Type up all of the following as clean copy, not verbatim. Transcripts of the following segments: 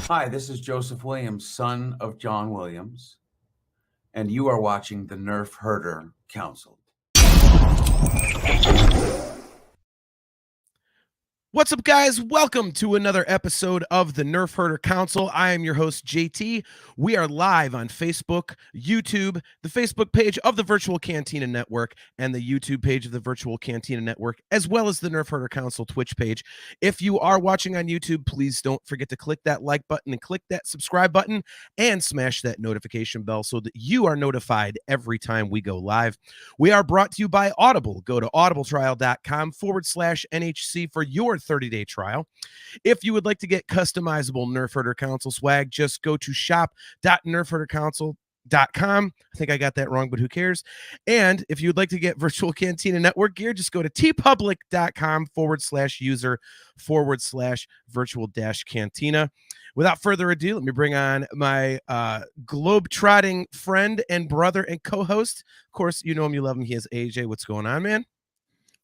Hi, this is Joseph Williams, son of John Williams, and you are watching the Nerfherder Council. What's up, guys? Welcome to another episode of the Nerfherder Council. I am your host, JT. We are live on Facebook, YouTube, the Facebook page of the Virtual Cantina Network, and the YouTube page of the Virtual Cantina Network, as well as the Nerfherder Council Twitch page. If you are watching on YouTube, please don't forget to click that like button and click that subscribe button and smash that notification bell so that you are notified every time we go live. We are brought to you by Audible. Go to audibletrial.com/NHC for your 30-day trial. If you would like to get customizable Nerfherder Council swag, just go to shop.nerfherdercouncil.com. I think I got that wrong, but who cares? And if you'd like to get Virtual Cantina Network gear, just go to tpublic.com/user/virtual-cantina. Without further ado, let me bring on my globe-trotting friend and brother and co-host. Of course, you know him, you love him. He is AJ. What's going on, man?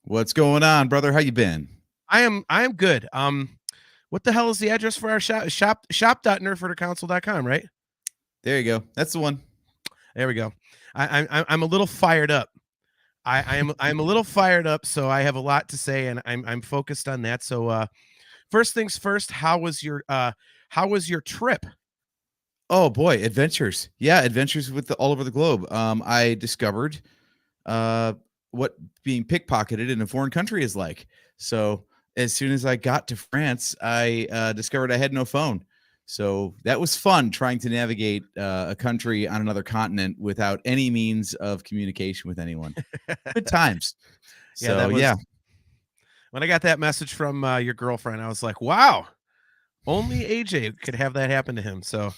What's going on, brother? How you been? I am good. What the hell is the address for our shop? Shop.nerfherdercouncil.com, right? There you go. That's the one. There we go. I'm a little fired up. I'm a little fired up, so I have a lot to say, and I'm focused on that. So first things first, how was your trip? Oh boy, adventures. Yeah, adventures with all over the globe. I discovered what being pickpocketed in a foreign country is like. So as soon as I got to France, I discovered I had no phone. So that was fun trying to navigate a country on another continent without any means of communication with anyone. Good times. So yeah. When I got that message from your girlfriend, I was like, wow, only AJ could have that happen to him. So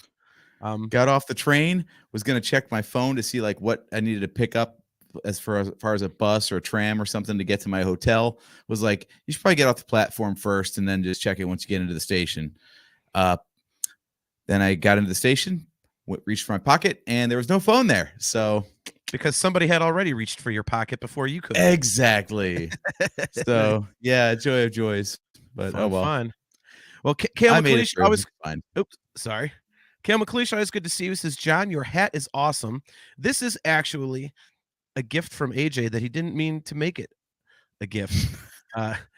got off the train, was going to check my phone to see like what I needed to pick up as far as a bus or a tram or something to get to my hotel. Was like, you should probably get off the platform first and then just check it once you get into the station. Then I got into the station, reached for my pocket, and there was no phone there. So because somebody had already reached for your pocket before you could. Exactly. So yeah, joy of joys. But fun, oh well. Fun. Well, Kale McLeish, always fine. Oops, sorry. Kale McLeish, always good to see you. He says, John, your hat is awesome. This is actually a gift from AJ that he didn't mean to make it a gift.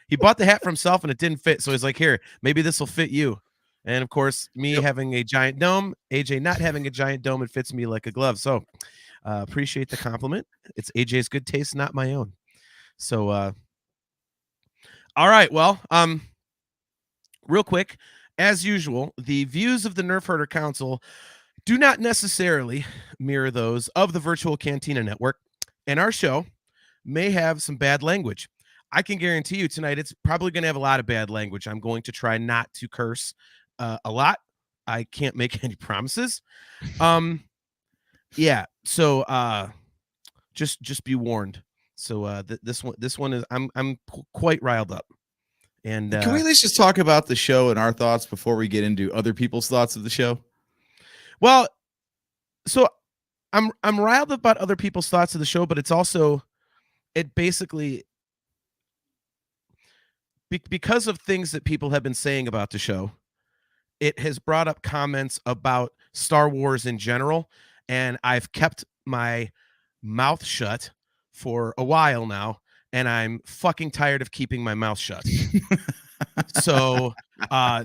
He bought the hat for himself and it didn't fit. So he's like, here, maybe this will fit you. And of course, me having a giant dome, AJ not having a giant dome, it fits me like a glove. So appreciate the compliment. It's AJ's good taste, not my own. So, all right. Well, real quick, as usual, the views of the Nerfherder Council do not necessarily mirror those of the Virtual Cantina Network, and our show may have some bad language. I can guarantee you tonight it's probably going to have a lot of bad language. I'm going to try not to curse a lot. I can't make any promises. Yeah. So just be warned. So this one is I'm quite riled up. And can we at least just talk about the show and our thoughts before we get into other people's thoughts of the show? Well, so I'm riled about other people's thoughts of the show, but it's also basically because of things that people have been saying about the show. It has brought up comments about Star Wars in general, and I've kept my mouth shut for a while now, and I'm fucking tired of keeping my mouth shut. So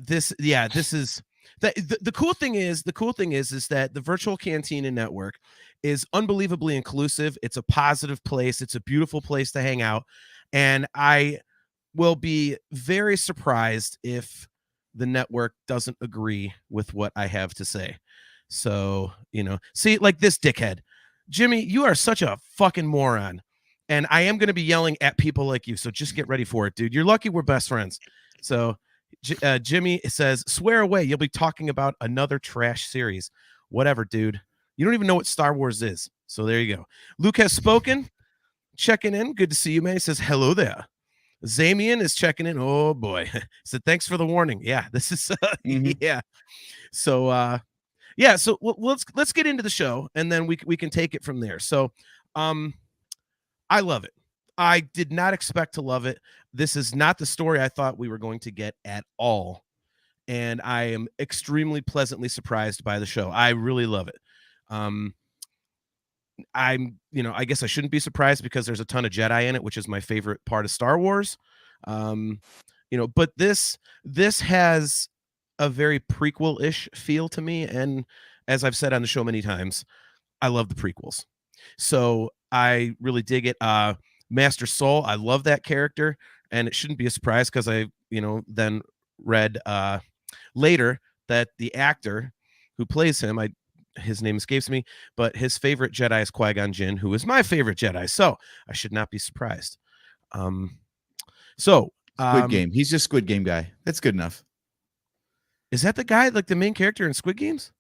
this is the cool thing is that the Virtual Cantina Network is unbelievably inclusive. It's a positive place. It's a beautiful place to hang out, and I will be very surprised if the network doesn't agree with what I have to say. So, see, like this dickhead, Jimmy, you are such a fucking moron. And I am going to be yelling at people like you. So just get ready for it, dude. You're lucky we're best friends. So Jimmy says, swear away. You'll be talking about another trash series. Whatever, dude. You don't even know what Star Wars is. So there you go. Luke has spoken. Checking in. Good to see you, man. He says, hello there. Zamian is checking in. Oh, boy. He said, thanks for the warning. Yeah, this is, yeah. So, yeah, so let's get into the show, and then we can take it from there. So, I love it. I did not expect to love it. This is not the story I thought we were going to get at all. and I am extremely pleasantly surprised by the show. I really love it. I guess I shouldn't be surprised because there's a ton of Jedi in it, which is my favorite part of Star Wars. But this has a very prequel-ish feel to me, and as I've said on the show many times, I love the prequels. So I really dig it. Master Soul, I love that character, and it shouldn't be a surprise because I, then read later that the actor who plays him, his name escapes me, but his favorite Jedi is Qui-Gon Jinn, who is my favorite Jedi. So I should not be surprised. Squid Game. He's just Squid Game guy. That's good enough. Is that the guy, like the main character in Squid Games?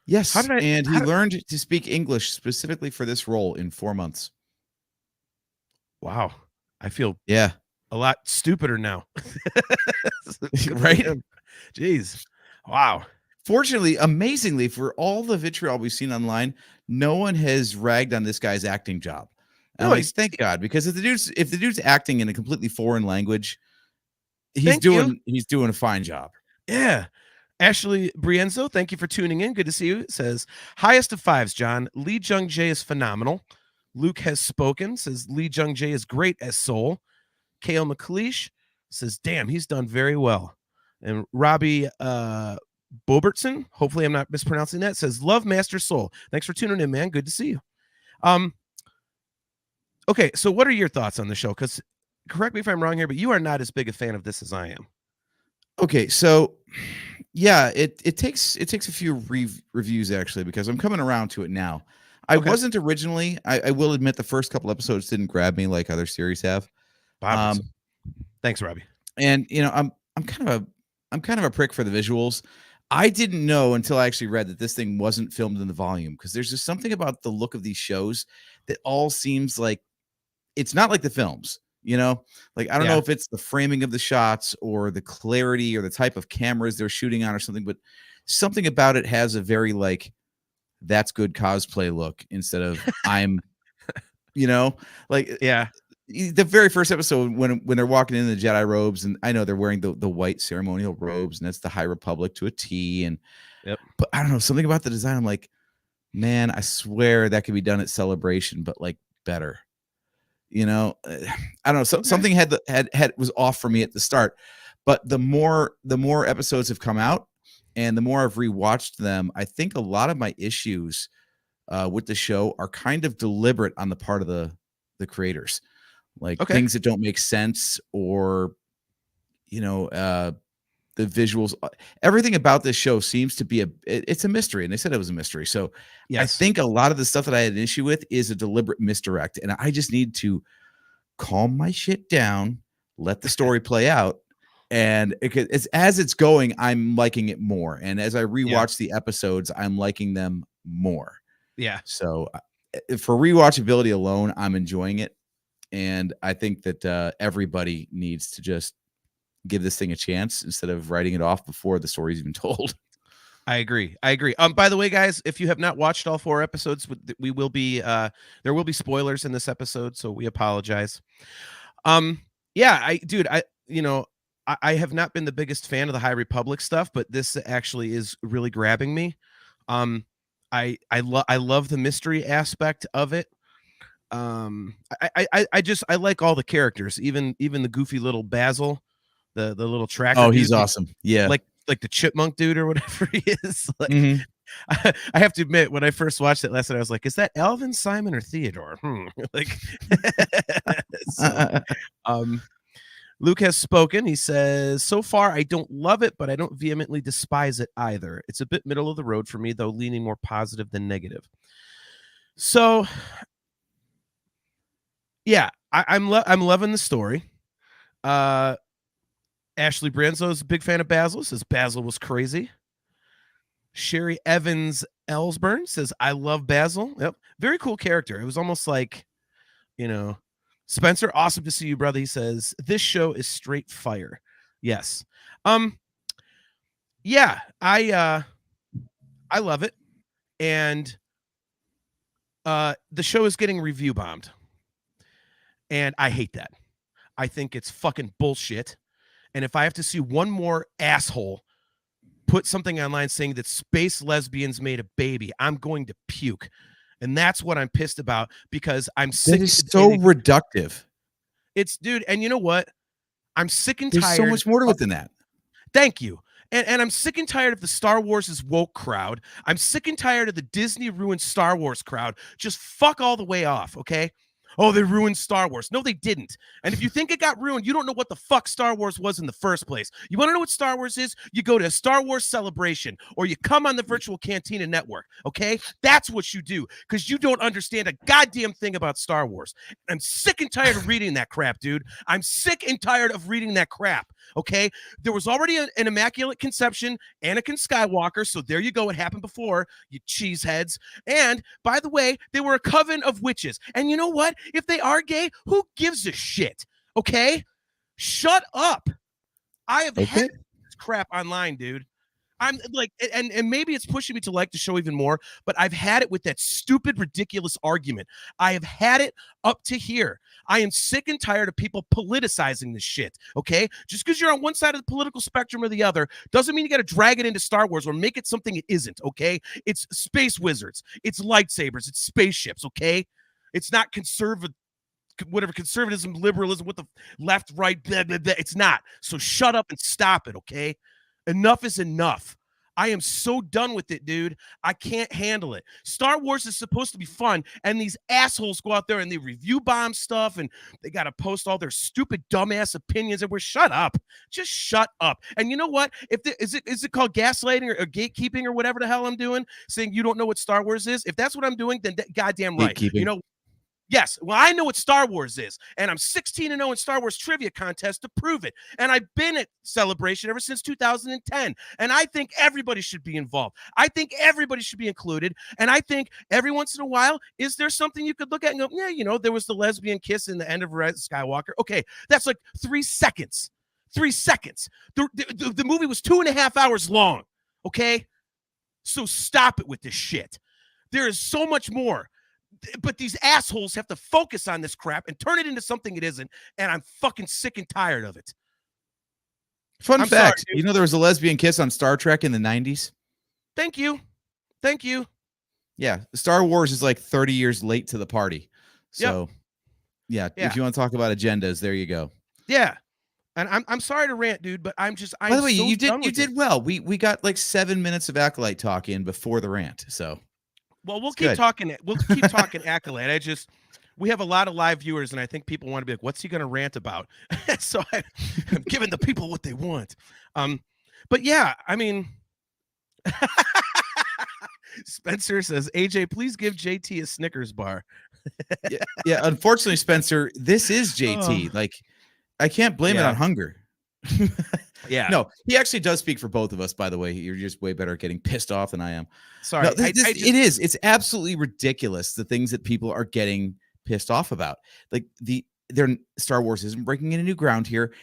Yes. He learned to speak English specifically for this role in 4 months. Wow. I feel a lot stupider now. Right? Jeez. Wow. Fortunately, amazingly, for all the vitriol we've seen online, no one has ragged on this guy's acting job. And thank God, because if the dude's acting in a completely foreign language, he's doing a fine job. Yeah. Ashley Brienzo, thank you for tuning in. Good to see you. It says, highest of fives, John. Lee Jung-jae is phenomenal. Luke has spoken, says Lee Jung-jae is great as Soul. Kale McLeish says, damn, he's done very well. And Robbie Bobertson, hopefully I'm not mispronouncing that, says, love Master Soul. Thanks for tuning in, man. Good to see you. Okay, so what are your thoughts on the show? Because correct me if I'm wrong here, but you are not as big a fan of this as I am. Okay, so yeah, it takes a few reviews actually, because I'm coming around to it now. I wasn't originally. I will admit the first couple episodes didn't grab me like other series have. Thanks, Robbie. And I'm kind of a prick for the visuals. I didn't know until I actually read that this thing wasn't filmed in the volume, because there's just something about the look of these shows that all seems like it's not like the films. Like I don't know if it's the framing of the shots or the clarity or the type of cameras they're shooting on or something, but something about it has a very like that's good cosplay look instead of the very first episode when they're walking in the Jedi robes, and I know they're wearing the white ceremonial robes, and that's the High Republic to a T. And but I don't know, something about the design. I'm like, man, I swear that could be done at Celebration, but like better. I don't know. So something had was off for me at the start, but the more episodes have come out, and the more I've rewatched them, I think a lot of my issues with the show are kind of deliberate on the part of the creators, like things that don't make sense, or the visuals. Everything about this show seems to be it's a mystery, and they said it was a mystery. So I think a lot of the stuff that I had an issue with is a deliberate misdirect, and I just need to calm my shit down, let the story play out. And as it's going, I'm liking it more. And as I rewatch the episodes, I'm liking them more. Yeah. So for rewatchability alone, I'm enjoying it. And I think that everybody needs to just give this thing a chance instead of writing it off before the story's even told. I agree. By the way, guys, if you have not watched all 4 episodes, we will be there will be spoilers in this episode, so we apologize. I have not been the biggest fan of the High Republic stuff, but this actually is really grabbing me. I love the mystery aspect of it. I like all the characters, even the goofy little Basil, the little tracker. Oh, he's awesome. Yeah. Like the chipmunk dude or whatever he is. Like, I have to admit, when I first watched it last night, I was like, is that Alvin, Simon, or Theodore? Like, Luke has spoken. He says, so far, I don't love it, but I don't vehemently despise it either. It's a bit middle of the road for me, though, leaning more positive than negative. So, yeah, I'm loving the story. Ashley Branzo is a big fan of Basil. Says Basil was crazy. Sherry Evans Ellsburn says, I love Basil. Yep. Very cool character. It was almost like, Spencer, awesome to see you, brother. He says, this show is straight fire. Yes. Yeah, I love it. And the show is getting review bombed. And I hate that. I think it's fucking bullshit. And if I have to see one more asshole put something online saying that space lesbians made a baby, I'm going to puke. And that's what I'm pissed about, because I'm sick. That is so reductive. It's, dude, and you know what? I'm sick and There's tired. so much more to it than that. Thank you. And I'm sick and tired of the Star Wars is woke crowd. I'm sick and tired of the Disney ruined Star Wars crowd. Just fuck all the way off, okay? Oh, they ruined Star Wars. No, they didn't. And if you think it got ruined, you don't know what the fuck Star Wars was in the first place. You want to know what Star Wars is? You go to a Star Wars celebration, or you come on the virtual Cantina network, okay? That's what you do, because you don't understand a goddamn thing about Star Wars. I'm sick and tired of reading that crap, dude. I'm sick and tired of reading that crap, okay? There was already an immaculate conception, Anakin Skywalker, so there you go. It happened before, you cheeseheads. And, by the way, they were a coven of witches. And you know what? If they are gay, who gives a shit? Okay? Shut up. I have had this crap online, dude. I'm like, and maybe it's pushing me to like the show even more, but I've had it with that stupid, ridiculous argument. I have had it up to here. I am sick and tired of people politicizing this shit, okay? Just because you're on one side of the political spectrum or the other doesn't mean you got to drag it into Star Wars or make it something it isn't, okay? It's space wizards. It's lightsabers. It's spaceships, okay? It's not conservative, whatever, conservatism, liberalism, with the left, right, blah, blah, blah. It's not. So shut up and stop it, okay? Enough is enough. I am so done with it, dude. I can't handle it. Star Wars is supposed to be fun, and these assholes go out there and they review bomb stuff, and they got to post all their stupid, dumbass opinions, and we're shut up. Just shut up. And you know what? Is it called gaslighting or gatekeeping or whatever the hell I'm doing, saying you don't know what Star Wars is? If that's what I'm doing, then goddamn right. Gatekeeping. You know, yes, well, I know what Star Wars is, and I'm 16-0 in Star Wars trivia contest to prove it. And I've been at Celebration ever since 2010, and I think everybody should be involved. I think everybody should be included, and I think every once in a while, is there something you could look at and go, yeah, you know, there was the lesbian kiss in the end of Rise of Skywalker. Okay, that's like 3 seconds. 3 seconds. The movie was 2.5 hours long, okay? So stop it with this shit. There is so much more. But these assholes have to focus on this crap and turn it into something it isn't, and I'm fucking sick and tired of it. Fun fact, you know there was a lesbian kiss on Star Trek in the 90s? Thank you. Thank you. Yeah, Star Wars is like 30 years late to the party. So, yeah, if you want to talk about agendas, there you go. Yeah. And I'm sorry to rant, dude, but I'm just, by the way, you did well. We got like 7 minutes of Acolyte talk in before the rant, so. Well, we'll keep talking. We'll keep talking Acolyte. We have a lot of live viewers, and I think people want to be like, "What's he going to rant about?" So I'm giving the people what they want. But yeah, I mean, Spencer says, "AJ, please give JT a Snickers bar." yeah. Unfortunately, Spencer, this is JT. Like, I can't blame it on hunger. Yeah. No, he actually does speak for both of us, by the way. You're just way better at getting pissed off than I am. Sorry. No, it is. It's absolutely ridiculous, the things that people are getting pissed off about. Like their Star Wars isn't breaking any new ground here.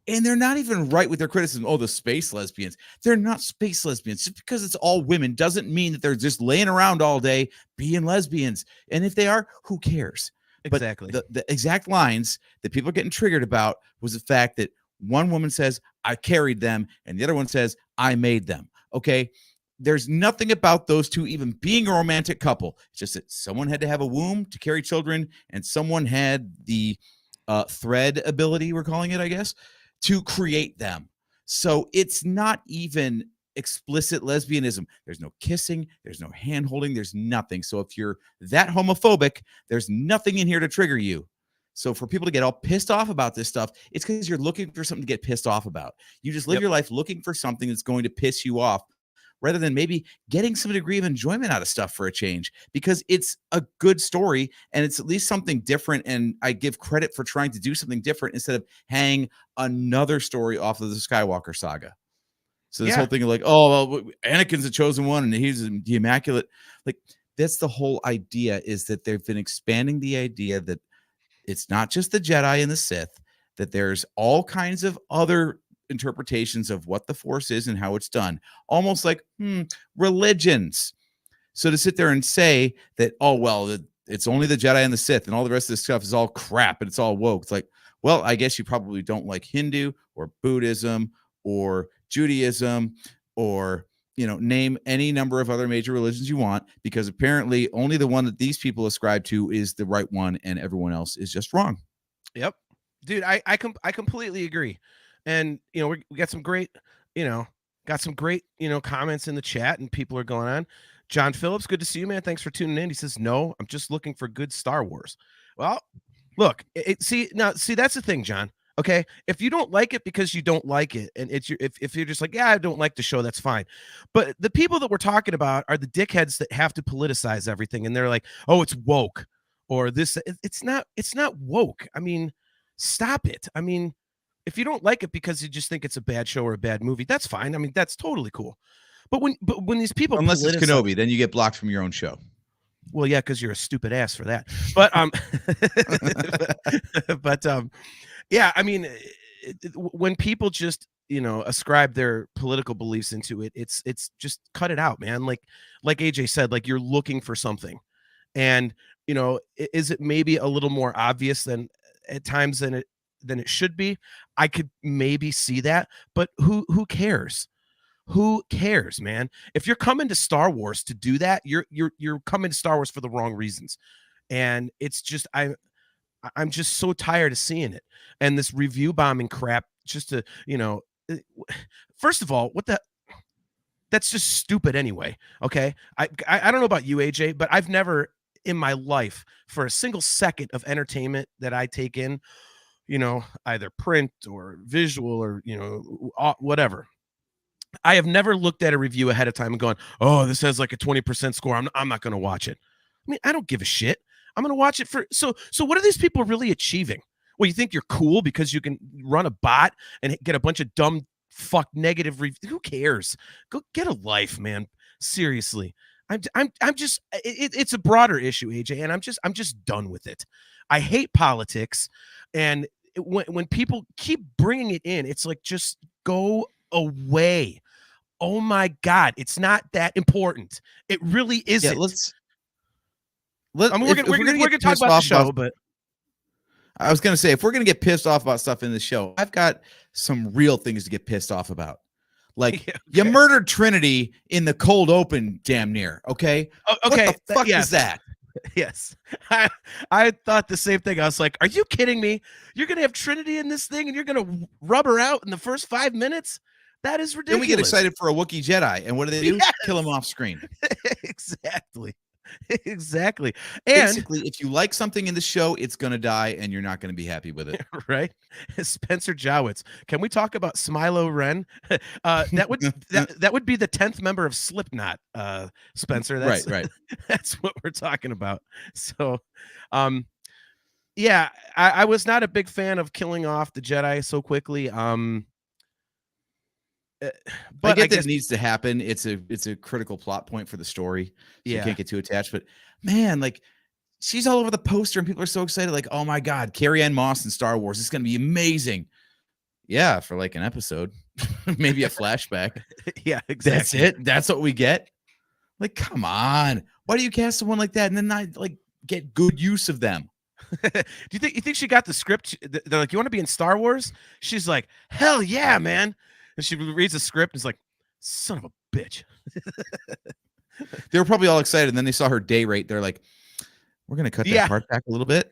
And they're not even right with their criticism. Oh, the space lesbians. They're not space lesbians. Just because it's all women doesn't mean that they're just laying around all day being lesbians. And if they are, who cares? Exactly. But the exact lines that people are getting triggered about was the fact that one woman says, I carried them, and the other one says, I made them. Okay? There's nothing about those two even being a romantic couple. It's just that someone had to have a womb to carry children, and someone had the thread ability, we're calling it, I guess, to create them. So it's not even explicit lesbianism. There's no kissing, there's no hand holding, there's nothing. So if you're that homophobic, there's nothing in here to trigger you. So for people to get all pissed off about this stuff, it's because you're looking for something to get pissed off about. You just live your life looking for something that's going to piss you off, rather than maybe getting some degree of enjoyment out of stuff for a change, because it's a good story and it's at least something different. And I give credit for trying to do something different instead of hang another story off of the Skywalker saga. So this whole thing of like, oh, well, Anakin's the chosen one and he's the immaculate. Like, that's the whole idea, is that they've been expanding the idea that it's not just the Jedi and the Sith, that there's all kinds of other interpretations of what the Force is and how it's done, almost like religions. So to sit there and say that, oh, well, it's only the Jedi and the Sith and all the rest of this stuff is all crap and it's all woke. It's like, well, I guess you probably don't like Hindu or Buddhism or Judaism or name any number of other major religions you want, because apparently only the one that these people ascribe to is the right one, and everyone else is just wrong. Yep, dude, I completely agree. And we got some great comments in the chat, and people are going on. John Phillips, good to see you, man. Thanks for tuning in. He says, no, I'm just looking for good Star Wars. Well, look, see, that's the thing, John. Okay, if you don't like it because you don't like it, and if you're just like, yeah, I don't like the show, that's fine. But the people that we're talking about are the dickheads that have to politicize everything, and they're like, oh, it's woke, or this. It's not woke. I mean, stop it. I mean, if you don't like it because you just think it's a bad show or a bad movie, that's fine. I mean, that's totally cool. But when these people, unless it's Kenobi, then you get blocked from your own show. Well, yeah, because you're a stupid ass for that. But yeah, I mean, when people just ascribe their political beliefs into it, it's just cut it out, man. Like AJ said, like you're looking for something, and is it maybe a little more obvious than at times than it should be? I could maybe see that, but who cares? Who cares, man? If you're coming to Star Wars to do that, you're coming to Star Wars for the wrong reasons. And it's just I'm just so tired of seeing it. And this review bombing crap, just to, first of all, that's just stupid anyway. Okay. I don't know about you, AJ, but I've never in my life, for a single second of entertainment that I take in, either print or visual or, whatever, I have never looked at a review ahead of time and gone, oh, this has like a 20% score, I'm not going to watch it. I mean, I don't give a shit. I'm going to watch it for, so what are these people really achieving? Well, you think you're cool because you can run a bot and get a bunch of dumb fuck negative reviews? Who cares? Go get a life, man. Seriously. I'm just, it's a broader issue, AJ, and I'm just done with it. I hate politics. And when people keep bringing it in, it's like, just go away. Oh my God. It's not that important. It really isn't. Yeah, I mean, we're going to talk about the show, but I was going to say, if we're going to get pissed off about stuff in the show, I've got some real things to get pissed off about. Like, okay. You murdered Trinity in the cold open, damn near. Okay. Okay. What the fuck is that? Yes. I thought the same thing. I was like, are you kidding me? You're going to have Trinity in this thing and you're going to rub her out in the first 5 minutes? That is ridiculous. Then we get excited for a Wookiee Jedi. And what do? Yes. Kill him off screen. Exactly. Exactly. And basically, if you like something in the show, it's going to die and you're not going to be happy with it. Right. Spencer Jowitz. Can we talk about Smilo Ren? That would be the 10th member of Slipknot, Spencer. That's, right. That's what we're talking about. So, yeah, I was not a big fan of killing off the Jedi so quickly. But I guess it needs to happen. It's a critical plot point for the story. So you can't get too attached. But man, like, she's all over the poster and people are so excited. Like, oh my God, Carrie-Anne Moss in Star Wars. It's going to be amazing. Yeah, for like an episode, maybe a flashback. Yeah, exactly. That's it. That's what we get. Like, come on. Why do you cast someone like that and then not like get good use of them? Do you think she got the script? They're like, you want to be in Star Wars? She's like, hell yeah, man. And she reads the script and is like, son of a bitch. They were probably all excited. And then they saw her day rate. They're like, we're going to cut that part back a little bit.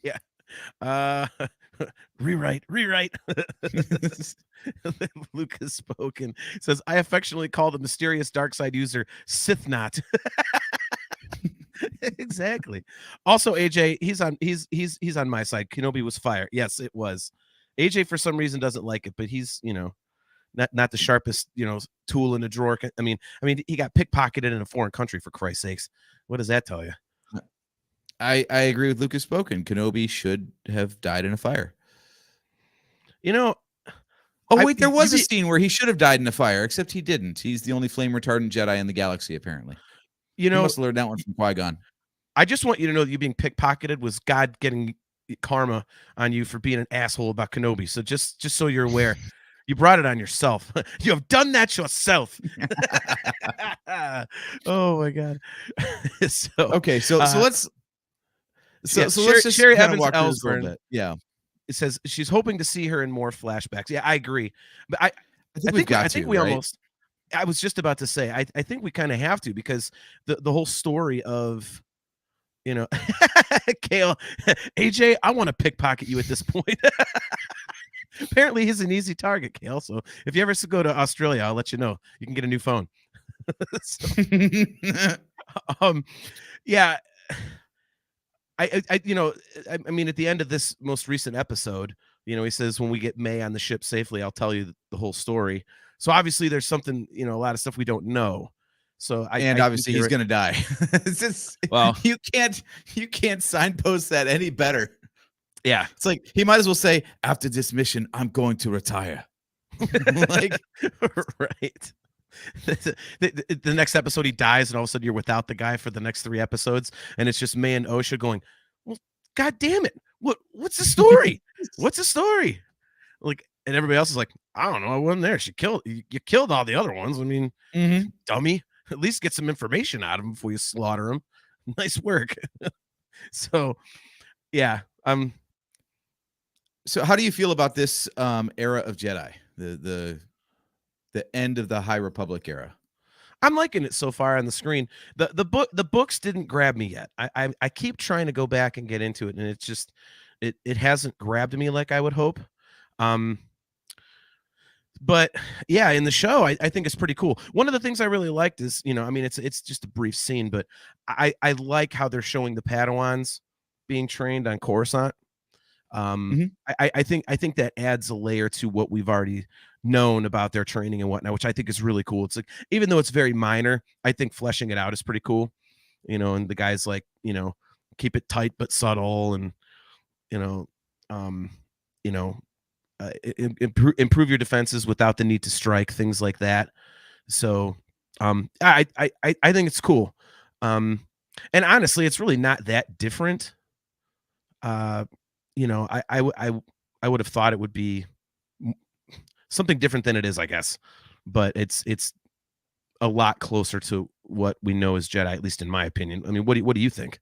Yeah. Rewrite. Lucas Spoken says, I affectionately call the mysterious dark side user Sithnot. Exactly. Also, AJ, he's on my side. Kenobi was fire. Yes, it was. AJ for some reason doesn't like it, but he's not the sharpest tool in the drawer. I mean he got pickpocketed in a foreign country, for Christ's sakes. What does that tell you? I agree with Lucas Spoken. Kenobi should have died in a fire. Oh wait, there was a scene where he should have died in a fire, except he didn't. He's the only flame retardant Jedi in the galaxy, apparently. He must have learned that one from Qui-Gon. I just want you to know that you being pickpocketed was God getting karma on you for being an asshole about Kenobi. So just so you're aware, you brought it on yourself. You have done that yourself. Oh my God. So let's just Sherry kind of Evans walk through this a Ellsburn. little bit. Yeah. It says she's hoping to see her in more flashbacks. Yeah, I agree. But I think we've got I to, think we right? almost. I was just about to say. I think we kind of have to, because the whole story of, Kale, AJ, I want to pickpocket you at this point. Apparently, he's an easy target, Kale. So if you ever go to Australia, I'll let you know. You can get a new phone. So, yeah. I mean, at the end of this most recent episode, he says, when we get May on the ship safely, I'll tell you the whole story. So obviously there's something, a lot of stuff we don't know. So and I obviously he's gonna die. It's just, well, you can't signpost that any better. Yeah, it's like he might as well say, after this mission, I'm going to retire. Like, right. The next episode he dies, and all of a sudden you're without the guy for the next 3 episodes, and it's just May and Osha going, well, god damn it, what's the story? What's the story? Like, and everybody else is like, I don't know, I wasn't there. You killed all the other ones. I mean, dummy, at least get some information out of them before you slaughter them. Nice work. So yeah. So how do you feel about this era of Jedi, the end of the High Republic era? I'm liking it so far on the screen. The books didn't grab me yet. I keep trying to go back and get into it, and it's just it hasn't grabbed me like I would hope. But yeah, in the show, I think it's pretty cool. One of the things I really liked is, I mean, it's just a brief scene, but I like how they're showing the Padawans being trained on Coruscant. I think that adds a layer to what we've already known about their training and whatnot, which I think is really cool. It's like, even though it's very minor, I think fleshing it out is pretty cool. And the guys like, keep it tight but subtle, and improve your defenses without the need to strike, things like that. So I think it's cool. And honestly, it's really not that different. I would have thought it would be something different than it is, I guess, but it's a lot closer to what we know as Jedi, at least in my opinion. I mean, what do you think?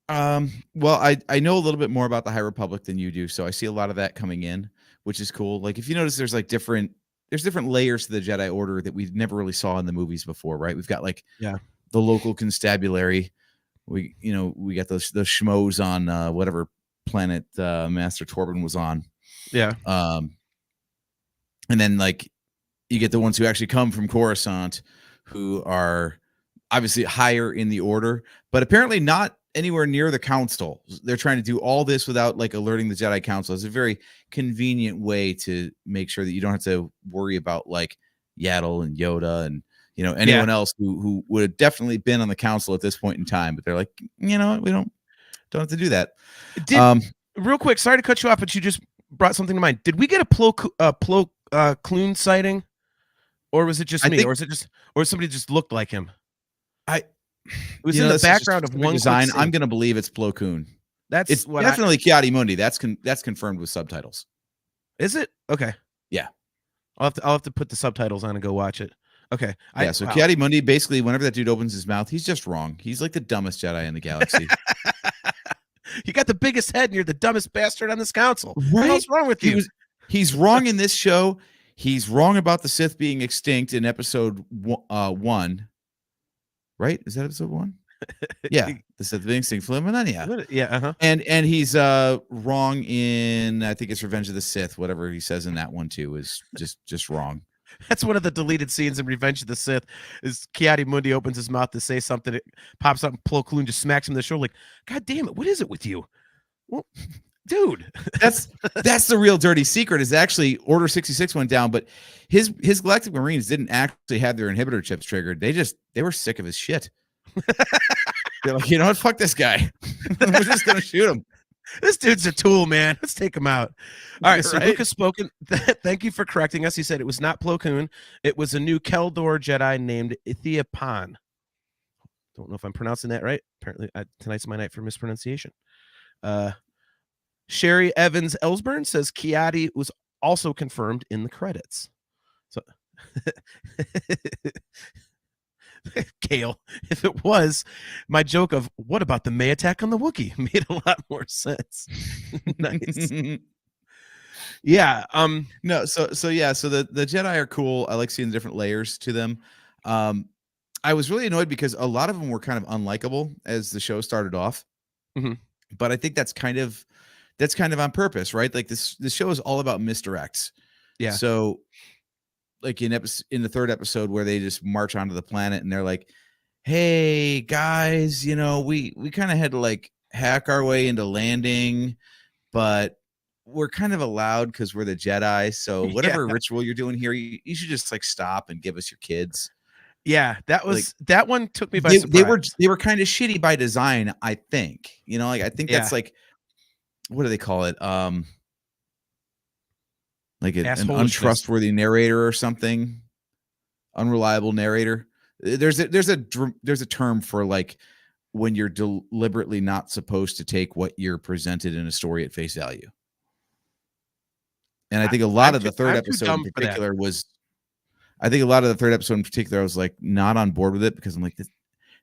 Well, I know a little bit more about the High Republic than you do, so I see a lot of that coming in, which is cool. Like, if you notice, there's different layers to the Jedi Order that we never really saw in the movies before, right? We've got the local constabulary. We got those schmoes on whatever planet Master Torben was on. Yeah. And then you get the ones who actually come from Coruscant, who are obviously higher in the order, but apparently not anywhere near the council. They're trying to do all this without alerting the Jedi Council. It's a very convenient way to make sure that you don't have to worry about Yaddle and Yoda and anyone else who would have definitely been on the council at this point in time. But they're like, we don't have to do that. Real quick, sorry to cut you off, but you just brought something to mind. Did we get a Plo Koon sighting, or was it just me, or somebody just looked like him? It was in the background of one design. I'm going to believe it's Plo Koon. It's definitely Kiadi Mundi. That's confirmed with subtitles. Is it? Okay. Yeah. I'll have to put the subtitles on and go watch it. Okay. So Kiadi Mundi, basically, whenever that dude opens his mouth, he's just wrong. He's like the dumbest Jedi in the galaxy. You got the biggest head, and you're the dumbest bastard on this council. Right? What's wrong with you? He's wrong in this show. He's wrong about the Sith being extinct in episode 1. Right? Is that episode 1? Yeah, the Sith being extinct for the millennia. Yeah, And he's wrong in, I think it's Revenge of the Sith. Whatever he says in that one too is just wrong. That's one of the deleted scenes in Revenge of the Sith. Is Kiadi Mundi opens his mouth to say something, it pops up, and Plo Koon just smacks him in the shoulder, like, God damn it, what is it with you? Well, dude, that's the real dirty secret. Is actually Order 66 went down, but his Galactic Marines didn't actually have their inhibitor chips triggered. They were sick of his shit. They're like, you know what? Fuck this guy. We're just gonna shoot him. This dude's a tool, man. Let's take him out. All right. So Right? Luke has spoken. Thank you for correcting us. He said it was not Plo Koon. It was a new Keldor Jedi named Ithia Pan. Don't know if I'm pronouncing that right. Apparently, tonight's my night for mispronunciation. Sherry Evans Ellsburn says Kiadi was also confirmed in the credits. So, Kale, if it was, my joke of what about the May attack on the Wookiee made a lot more sense. Nice. Yeah. No, so yeah, so the Jedi are cool. I like seeing the different layers to them. I was really annoyed because a lot of them were kind of unlikable as the show started off. Mhm. But I think that's kind of on purpose, right? Like this show is all about misdirects. Yeah. So like in the third episode where they just march onto the planet and they're like, "Hey guys, we kind of had to like hack our way into landing, but we're kind of allowed because we're the Jedi. So Yeah. whatever ritual you're doing here, you should just like stop and give us your kids." Yeah. That Like one took me by they were surprise. kind of shitty by design, I think. Like I think Yeah. that's like, what do they call it? Like an Assholishness. untrustworthy narrator or something, unreliable narrator. There's a term for like when you're deliberately not supposed to take what you're presented in a story at face value. And I think a lot of the third episode in particular was, I was like not on board with it because I'm like,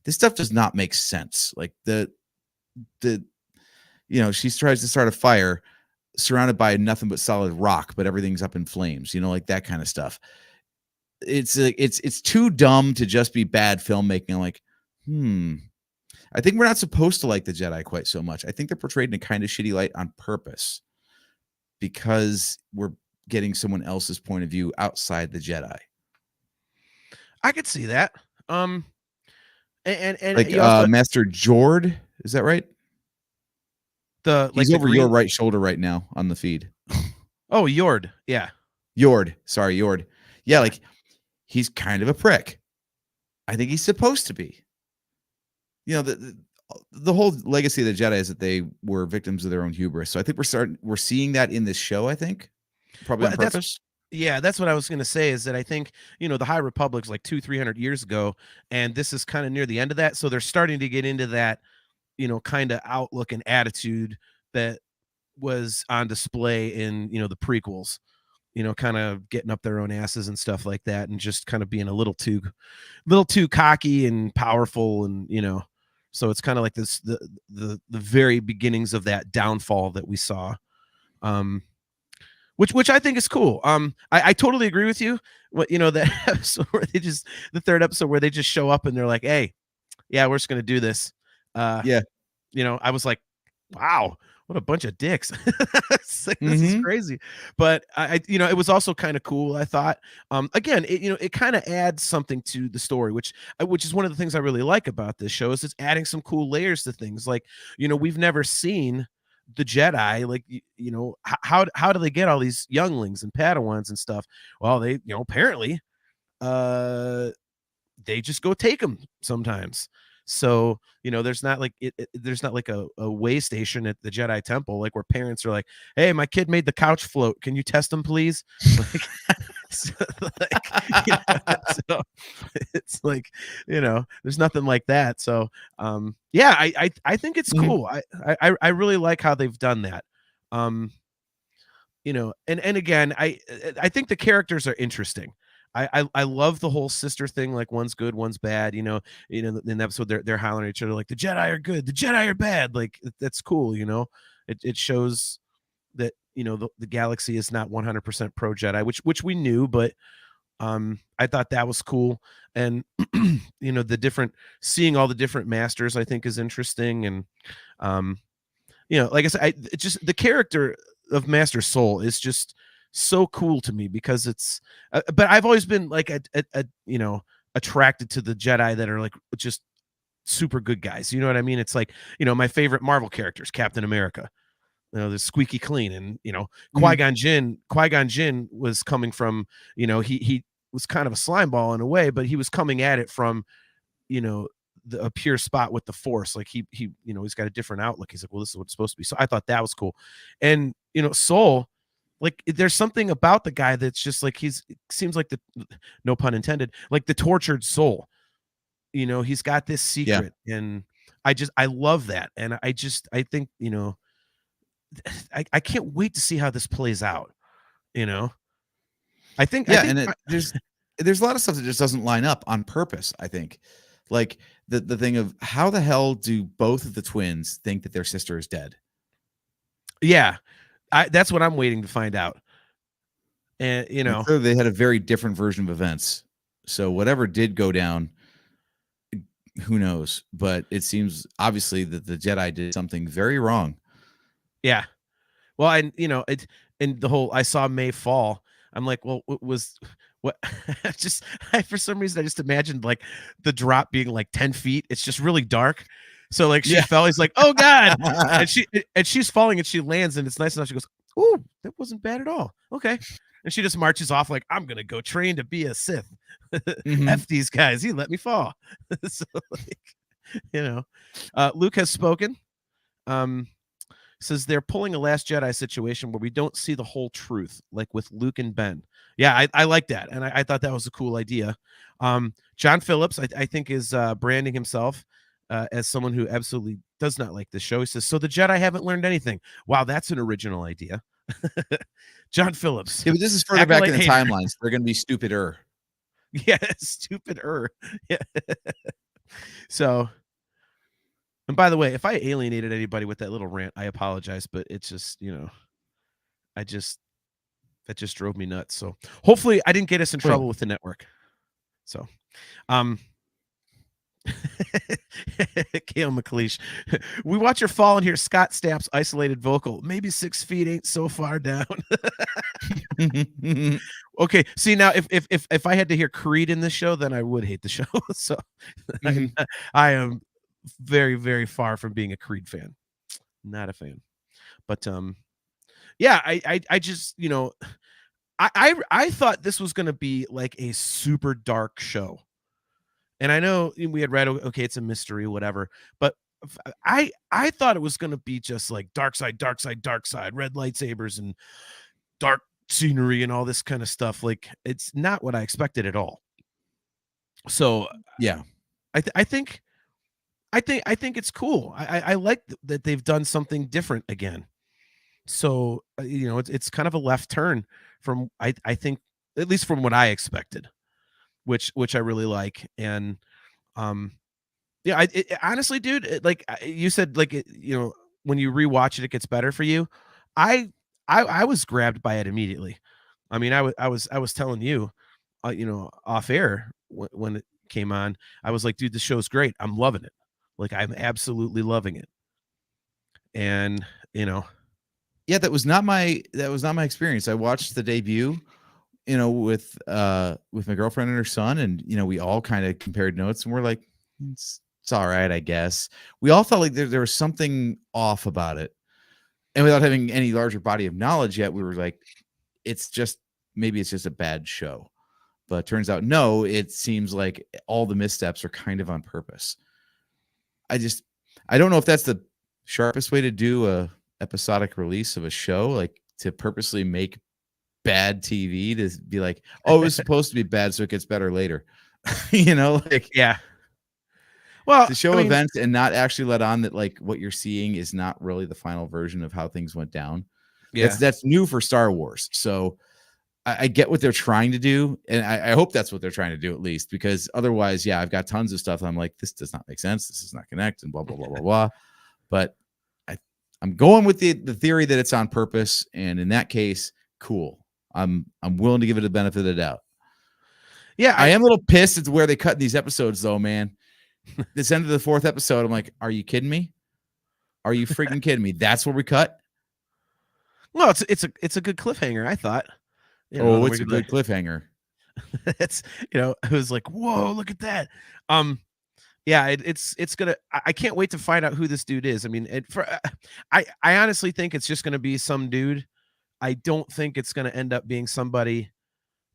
this stuff does not make sense. Like she tries to start a fire surrounded by nothing but solid rock, but everything's up in flames, like that kind of stuff. It's like, it's too dumb to just be bad filmmaking. I'm like, I think we're not supposed to like the Jedi quite so much. I think they're portrayed in a kind of shitty light on purpose because we're getting someone else's point of view outside the Jedi. I could see that. And like Master Jord, is that right? He's over your right shoulder right now on the feed. Oh, Yord. Yeah. Yord. Sorry, Yord. Yeah, like he's kind of a prick. I think he's supposed to be. The whole legacy of the Jedi is that they were victims of their own hubris. So I think we're seeing that in this show, I think. Probably on purpose. That's what I was going to say, is that I think, the High Republic's like 200-300 years ago, and this is kind of near the end of that. So they're starting to get into that, kind of outlook and attitude that was on display in, the prequels, kind of getting up their own asses and stuff like that, and just kind of being a little too cocky and powerful. And, so it's kind of like this, the very beginnings of that downfall that we saw. Which I think is cool. I totally agree with you. That episode where the third episode where they just show up and they're like, "Hey, yeah, we're just gonna do this." Yeah. I was like, "Wow, what a bunch of dicks!" This is crazy. But it was also kind of cool. I thought, again, it kind of adds something to the story, which is one of the things I really like about this show, is it's adding some cool layers to things. Like, we've never seen the Jedi, like, how do they get all these younglings and Padawans and stuff? Well, they, apparently, they just go take them sometimes. So, there's not like there's not like a way station at the Jedi Temple, like where parents are like, "Hey, my kid made the couch float. Can you test him, please?" Like, so it's like, there's nothing like that. So, yeah, I think it's cool. I really like how they've done that. And again, I think the characters are interesting. I love the whole sister thing. Like, one's good, one's bad. In the episode they're hollering at each other like, the Jedi are good, the Jedi are bad. Like, that's cool. It shows that the galaxy is not 100% pro Jedi, which we knew, but I thought that was cool. And seeing all the different masters, I think, is interesting. And like I said, it's just the character of Master Soul is just so cool to me, because it's but I've always been like attracted to the Jedi that are like just super good guys. You know what I mean? It's like, my favorite Marvel characters, Captain America, the squeaky clean. And Qui-Gon Jinn was coming from, he was kind of a slime ball in a way, but he was coming at it from a pure spot with the Force. Like, he's got a different outlook. He's like, well, this is what it's supposed to be. So I thought that was cool. And Soul, like, there's something about the guy that's just like, seems like no pun intended, like the tortured soul. He's got this secret, and I love that. And I think, I can't wait to see how this plays out. I think there's a lot of stuff that just doesn't line up on purpose. I think, like the thing of how the hell do both of the twins think that their sister is dead? Yeah. That's what I'm waiting to find out. And And clearly they had a very different version of events. So whatever did go down, who knows? But it seems obviously that the Jedi did something very wrong. yeah. Well, and and the whole I saw May fall. I'm like, well, what? For some reason I just imagined like the drop being like 10 feet. It's just really dark. So like she fell. He's like, oh God, and she's falling and she lands and it's nice enough. She goes, ooh, that wasn't bad at all. Okay, and she just marches off like I'm gonna go train to be a Sith. F these guys. He let me fall. So like, Luke has spoken. Says they're pulling a Last Jedi situation where we don't see the whole truth, like with Luke and Ben. Yeah, I like that, and I thought that was a cool idea. John Phillips, I think, is branding himself as someone who absolutely does not like the show. He says, so the Jedi haven't learned anything. Wow, that's an original idea. John Phillips. Yeah, but this is further back in the hater. timelines. They're going to be stupider. Yeah, stupider. Yeah. So... And by the way, if I alienated anybody with that little rant, I apologize, but it's just, that just drove me nuts. So hopefully I didn't get us in trouble with the network. So, Kale McLeish, we watch her fall and hear Scott Stapp's isolated vocal. Maybe 6 feet ain't so far down. Okay. See, now if I had to hear Creed in this show, then I would hate the show. So I am very, very far from being a Creed fan. Not a fan. But yeah, I just, I thought this was going to be like a super dark show. And I know we had read, okay, it's a mystery, whatever. But I thought it was going to be just like dark side, dark side, dark side, red lightsabers and dark scenery and all this kind of stuff. Like, it's not what I expected at all. So yeah, I think it's cool. I like that they've done something different again. So it's kind of a left turn from I think, at least from what I expected, which I really like. And yeah, honestly, dude, like you said, like when you rewatch it, it gets better for you. I was grabbed by it immediately. I mean, I was telling you, off air when it came on, I was like, dude, this show's great. I'm loving it. Like, I'm absolutely loving it. And, yeah, that was not my experience. I watched the debut, with my girlfriend and her son, and we all kind of compared notes, and we're like, it's all right, I guess. We all felt like there was something off about it, and without having any larger body of knowledge yet, we were like, maybe it's just a bad show. But it turns out, no, it seems like all the missteps are kind of on purpose. I don't know if that's the sharpest way to do a episodic release of a show, like to purposely make bad TV to be like, oh, it's supposed to be bad, so it gets better later. Yeah. Well, to show events and not actually let on that like what you're seeing is not really the final version of how things went down. Yeah, that's new for Star Wars. So I get what they're trying to do, and I hope that's what they're trying to do at least, because otherwise, yeah, I've got tons of stuff. I'm like, this does not make sense. This does not connect, and blah blah blah blah blah. But I'm going with the theory that it's on purpose, and in that case, cool. I'm willing to give it the benefit of the doubt. Yeah, I am a little pissed at where they cut these episodes, though, man. This end of the 4th episode, I'm like, are you kidding me? Are you freaking kidding me? That's where we cut. Well, it's a good cliffhanger, I thought. It's a good cliffhanger. It's it was like, whoa, look at that. Yeah, it's gonna. I can't wait to find out who this dude is. I mean, I honestly think it's just gonna be some dude. I don't think it's gonna end up being somebody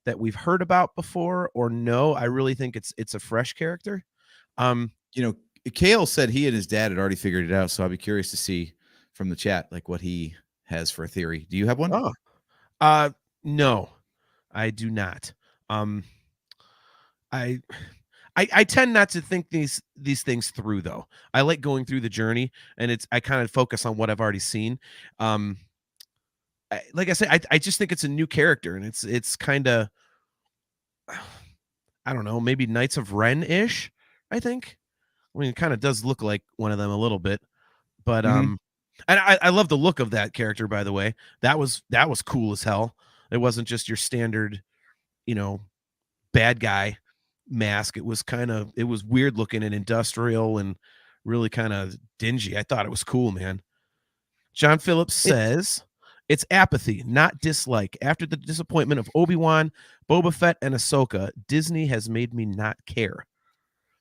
that we've heard about before or know. I really think it's a fresh character. Kale said he and his dad had already figured it out, so I'll be curious to see from the chat like what he has for a theory. Do you have one? Oh, no, I do not. I tend not to think these things through, though. I like going through the journey, and I kind of focus on what I've already seen. Like I said, I just think it's a new character, and it's kind of, I don't know, maybe Knights of Ren-ish, I think. I mean, it kind of does look like one of them a little bit, but and I love the look of that character, by the way. That was cool as hell. It wasn't just your standard, bad guy mask. It was weird looking and industrial and really kind of dingy. I thought it was cool, man. John Phillips says it's apathy, not dislike. After the disappointment of Obi-Wan, Boba Fett, and Ahsoka, Disney has made me not care.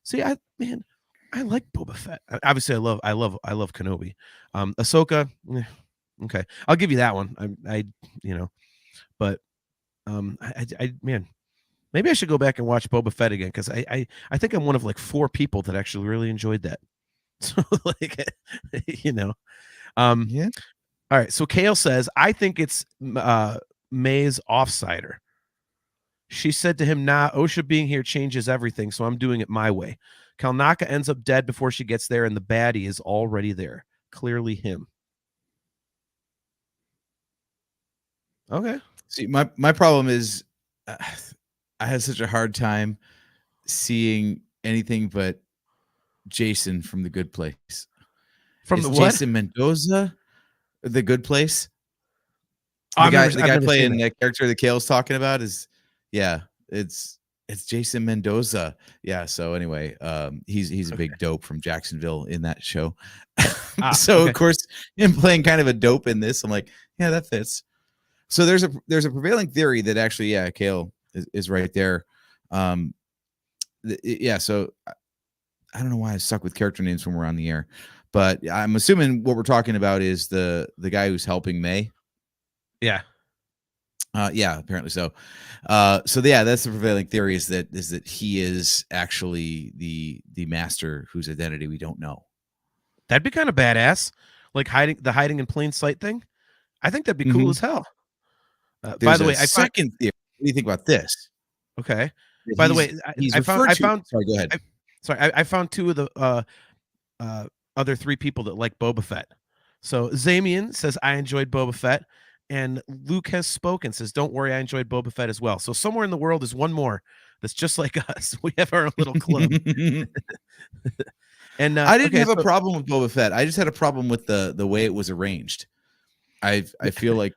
See, I like Boba Fett. Obviously, I love Kenobi. Ahsoka, okay, I'll give you that one. But man, maybe I should go back and watch Boba Fett again, because I think I'm one of like 4 people that actually really enjoyed that. So like, Yeah. All right. So Kale says, I think it's May's offsider. She said to him, nah, OSHA being here changes everything, so I'm doing it my way. Kalnaka ends up dead before she gets there, and the baddie is already there. Clearly him. Okay. See, my problem is I have such a hard time seeing anything but Jason from The Good Place. From Is the what? Jason Mendoza, The Good Place? Oh, The guy playing that character that Kale's talking about is, it's Jason Mendoza. Yeah. So anyway, he's a big dope from Jacksonville in that show. So of course, him playing kind of a dope in this, I'm like, yeah, that fits. So there's a prevailing theory that actually, Kale is right there. So I don't know why I stuck with character names when we're on the air, but I'm assuming what we're talking about is the guy who's helping May. Yeah. Apparently so. That's the prevailing theory, is that he is actually the master whose identity we don't know. That'd be kind of badass. Like hiding in plain sight thing. I think that'd be cool as hell. By the way, second theory. What do you think about this? Okay. By the way, I found. Sorry, go ahead. I found 2 of the other 3 people that like Boba Fett. So Zamian says, I enjoyed Boba Fett, and Luke has spoken, says, don't worry, I enjoyed Boba Fett as well. So somewhere in the world is one more that's just like us. We have our own little club. And I didn't have a problem with Boba Fett. I just had a problem with the way it was arranged. I feel like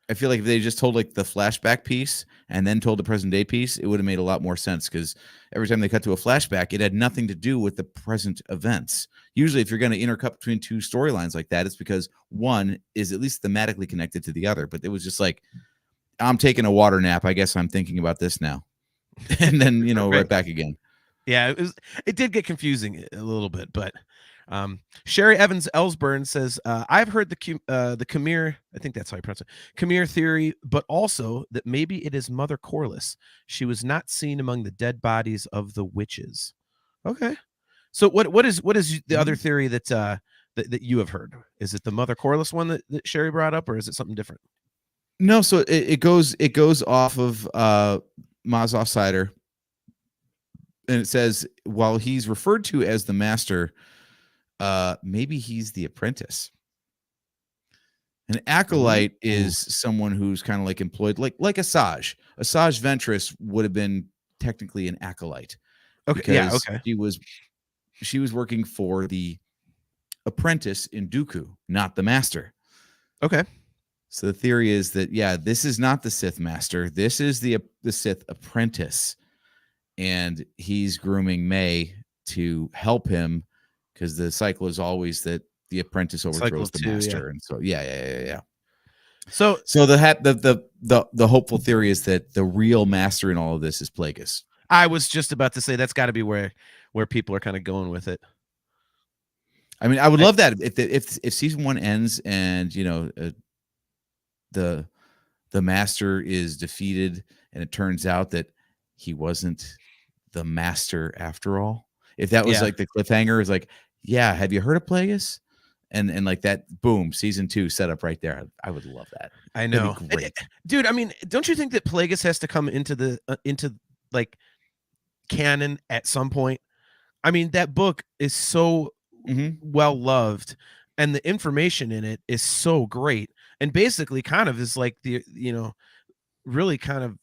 if they just told like the flashback piece and then told the present day piece, it would have made a lot more sense, because every time they cut to a flashback, it had nothing to do with the present events. Usually if you're going to intercut between 2 storylines like that, it's because one is at least thematically connected to the other. But it was just like, I'm taking a water nap, I guess I'm thinking about this now. And then, right back again. Yeah, it did get confusing a little bit, but Sherry Evans Ellsburn says, I've heard the Khmer, I think that's how you pronounce it, Khmer theory, but also that maybe it is Mother Corliss. She was not seen among the dead bodies of the witches. Okay. So what is the other theory that you have heard? Is it the Mother Corliss one that Sherry brought up, or is it something different? No, so it goes off of Maz Offsider. And it says, while he's referred to as the master, maybe he's the apprentice. An acolyte is someone who's kind of like employed, like Asajj. Asajj Ventress would have been technically an acolyte. Okay. Yeah. Okay. She was working for the apprentice in Dooku, not the master. Okay. So the theory is that, this is not the Sith master. This is the Sith apprentice. And he's grooming May to help him, because the cycle is always that the apprentice overthrows the master. Yeah. And so, yeah. So the hopeful theory is that the real master in all of this is Plagueis. I was just about to say that's got to be where people are kind of going with it. I mean, I would love that if season 1 ends and the master is defeated, and it turns out that he wasn't the master after all. If that was like the cliffhanger, is like, have you heard of Plagueis? And like that, boom, season 2 set up right there. I would love that. I know, great. Dude. I mean, don't you think that Plagueis has to come into like canon at some point? I mean, that book is so well loved, and the information in it is so great, and basically kind of is like the really kind of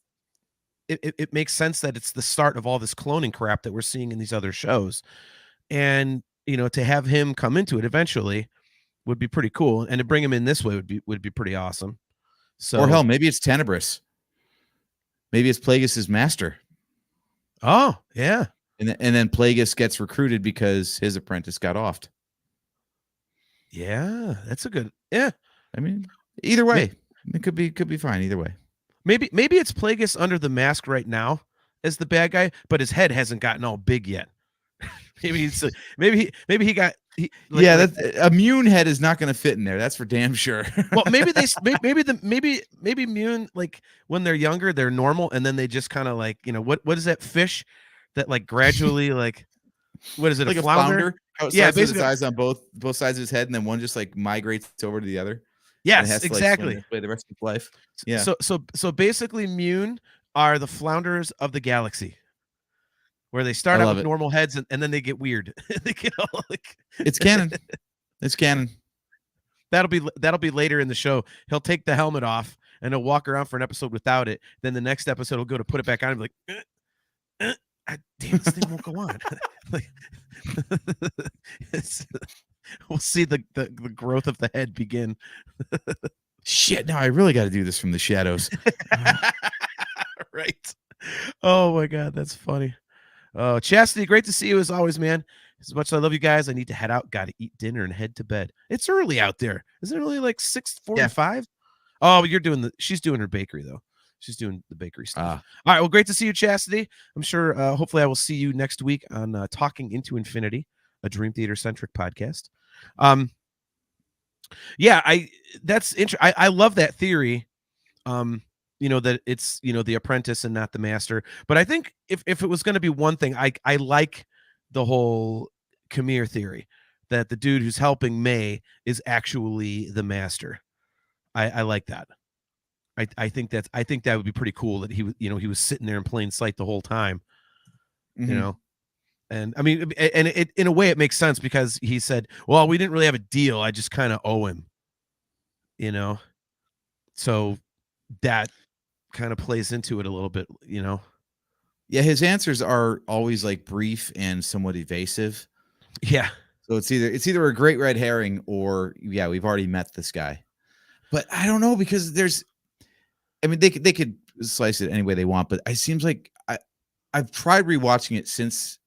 it makes sense that it's the start of all this cloning crap that we're seeing in these other shows, and to have him come into it eventually would be pretty cool, and to bring him in this way would be pretty awesome. So, or hell, maybe it's Tenebris. Maybe it's Plagueis' master. oh yeah, And then Plagueis gets recruited because his apprentice got offed. yeah, that's a good. Yeah, I mean, either way, it could be fine either way. maybe it's Plagueis under the mask right now as the bad guy, but his head hasn't gotten all big yet. maybe he got a Mune head is not going to fit in there. That's for damn sure. well, maybe Mune, like when they're younger, they're normal, and then they just kind of like, what is that fish that like gradually like, what is it, like a flounder? Yeah, basically his eyes on both sides of his head, and then one just like migrates over to the other. Yes, has to, exactly. Like, play the rest of his life. Yeah. So basically, Mune are the flounders of the galaxy, where they start out with normal heads and then they get weird. They get all like it's canon. It's canon. That'll be later in the show. He'll take the helmet off and he'll walk around for an episode without it. Then the next episode he'll go to put it back on and be like, damn, this thing won't go on. Like, we'll see the growth of the head begin. Shit, now I really got to do this from the shadows. Right. Oh my God, that's funny. Oh, Chastity, great to see you as always, man. As much as I love you guys, I need to head out. Got to eat dinner and head to bed. It's early out there. Isn't it really like 6:45? Yeah. Oh, she's doing her bakery though. She's doing the bakery stuff. All right. Well, great to see you, Chastity. I'm sure, hopefully I will see you next week on Talking Into Infinity, a Dream Theater centric podcast. Yeah, that's interesting. I love that theory. That it's, the apprentice and not the master. But I think if it was going to be one thing, I like the whole Khmer theory that the dude who's helping May is actually the master. I like that. I think that would be pretty cool that he was sitting there in plain sight the whole time, and I mean, and it in a way it makes sense because he said, well, we didn't really have a deal. I just kind of owe him, so that kind of plays into it a little bit, Yeah, his answers are always like brief and somewhat evasive. Yeah. So it's either a great red herring or we've already met this guy. But I don't know because they could slice it any way they want, but it seems like I've tried rewatching it since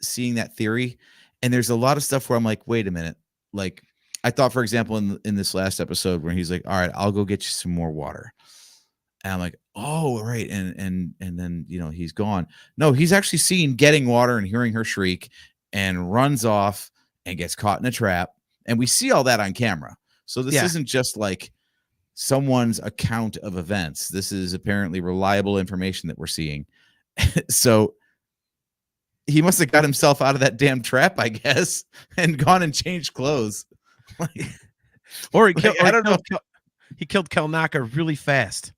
seeing that theory, and there's a lot of stuff where I'm like, wait a minute. Like I thought, for example, in this last episode where he's like, all right, I'll go get you some more water. And I'm like, oh, right. And then, he's gone. No, he's actually seen getting water and hearing her shriek and runs off and gets caught in a trap. And we see all that on camera. So this isn't just like someone's account of events. This is apparently reliable information that we're seeing. So he must have got himself out of that damn trap, I guess, and gone and changed clothes. Or he killed, I don't know. He killed Kelnaka really fast.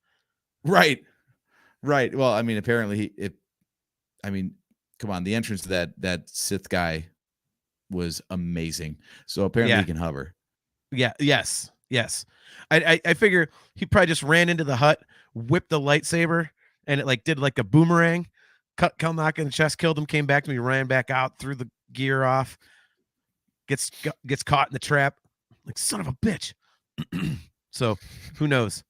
Right. Well, I mean, apparently come on, the entrance to that Sith guy was amazing. So apparently he can hover. Yeah. Yes. I figure he probably just ran into the hut, whipped the lightsaber, and it like did like a boomerang, cut Kelnaka in the chest, killed him, came back to me, ran back out, threw the gear off, gets caught in the trap. Like, son of a bitch. So who knows?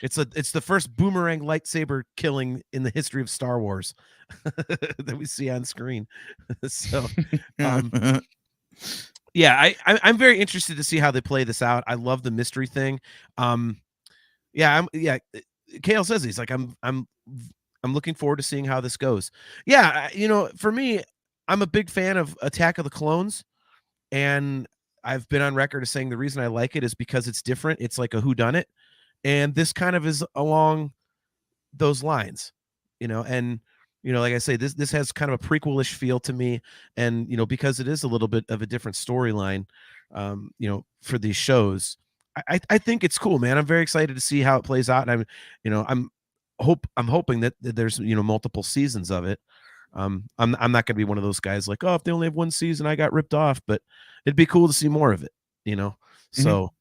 It's the first boomerang lightsaber killing in the history of Star Wars that we see on screen. So, yeah, I'm very interested to see how they play this out. I love the mystery thing. Kale says he's like, I'm looking forward to seeing how this goes. Yeah, for me, I'm a big fan of Attack of the Clones, and I've been on record as saying the reason I like it is because it's different. It's like a whodunit. And this kind of is along those lines, and, like I say, this has kind of a prequel-ish feel to me. And, because it is a little bit of a different storyline, for these shows, I think it's cool, man. I'm very excited to see how it plays out. And I'm hoping that there's, multiple seasons of it. I'm not going to be one of those guys like, oh, if they only have one season, I got ripped off, but it'd be cool to see more of it, So,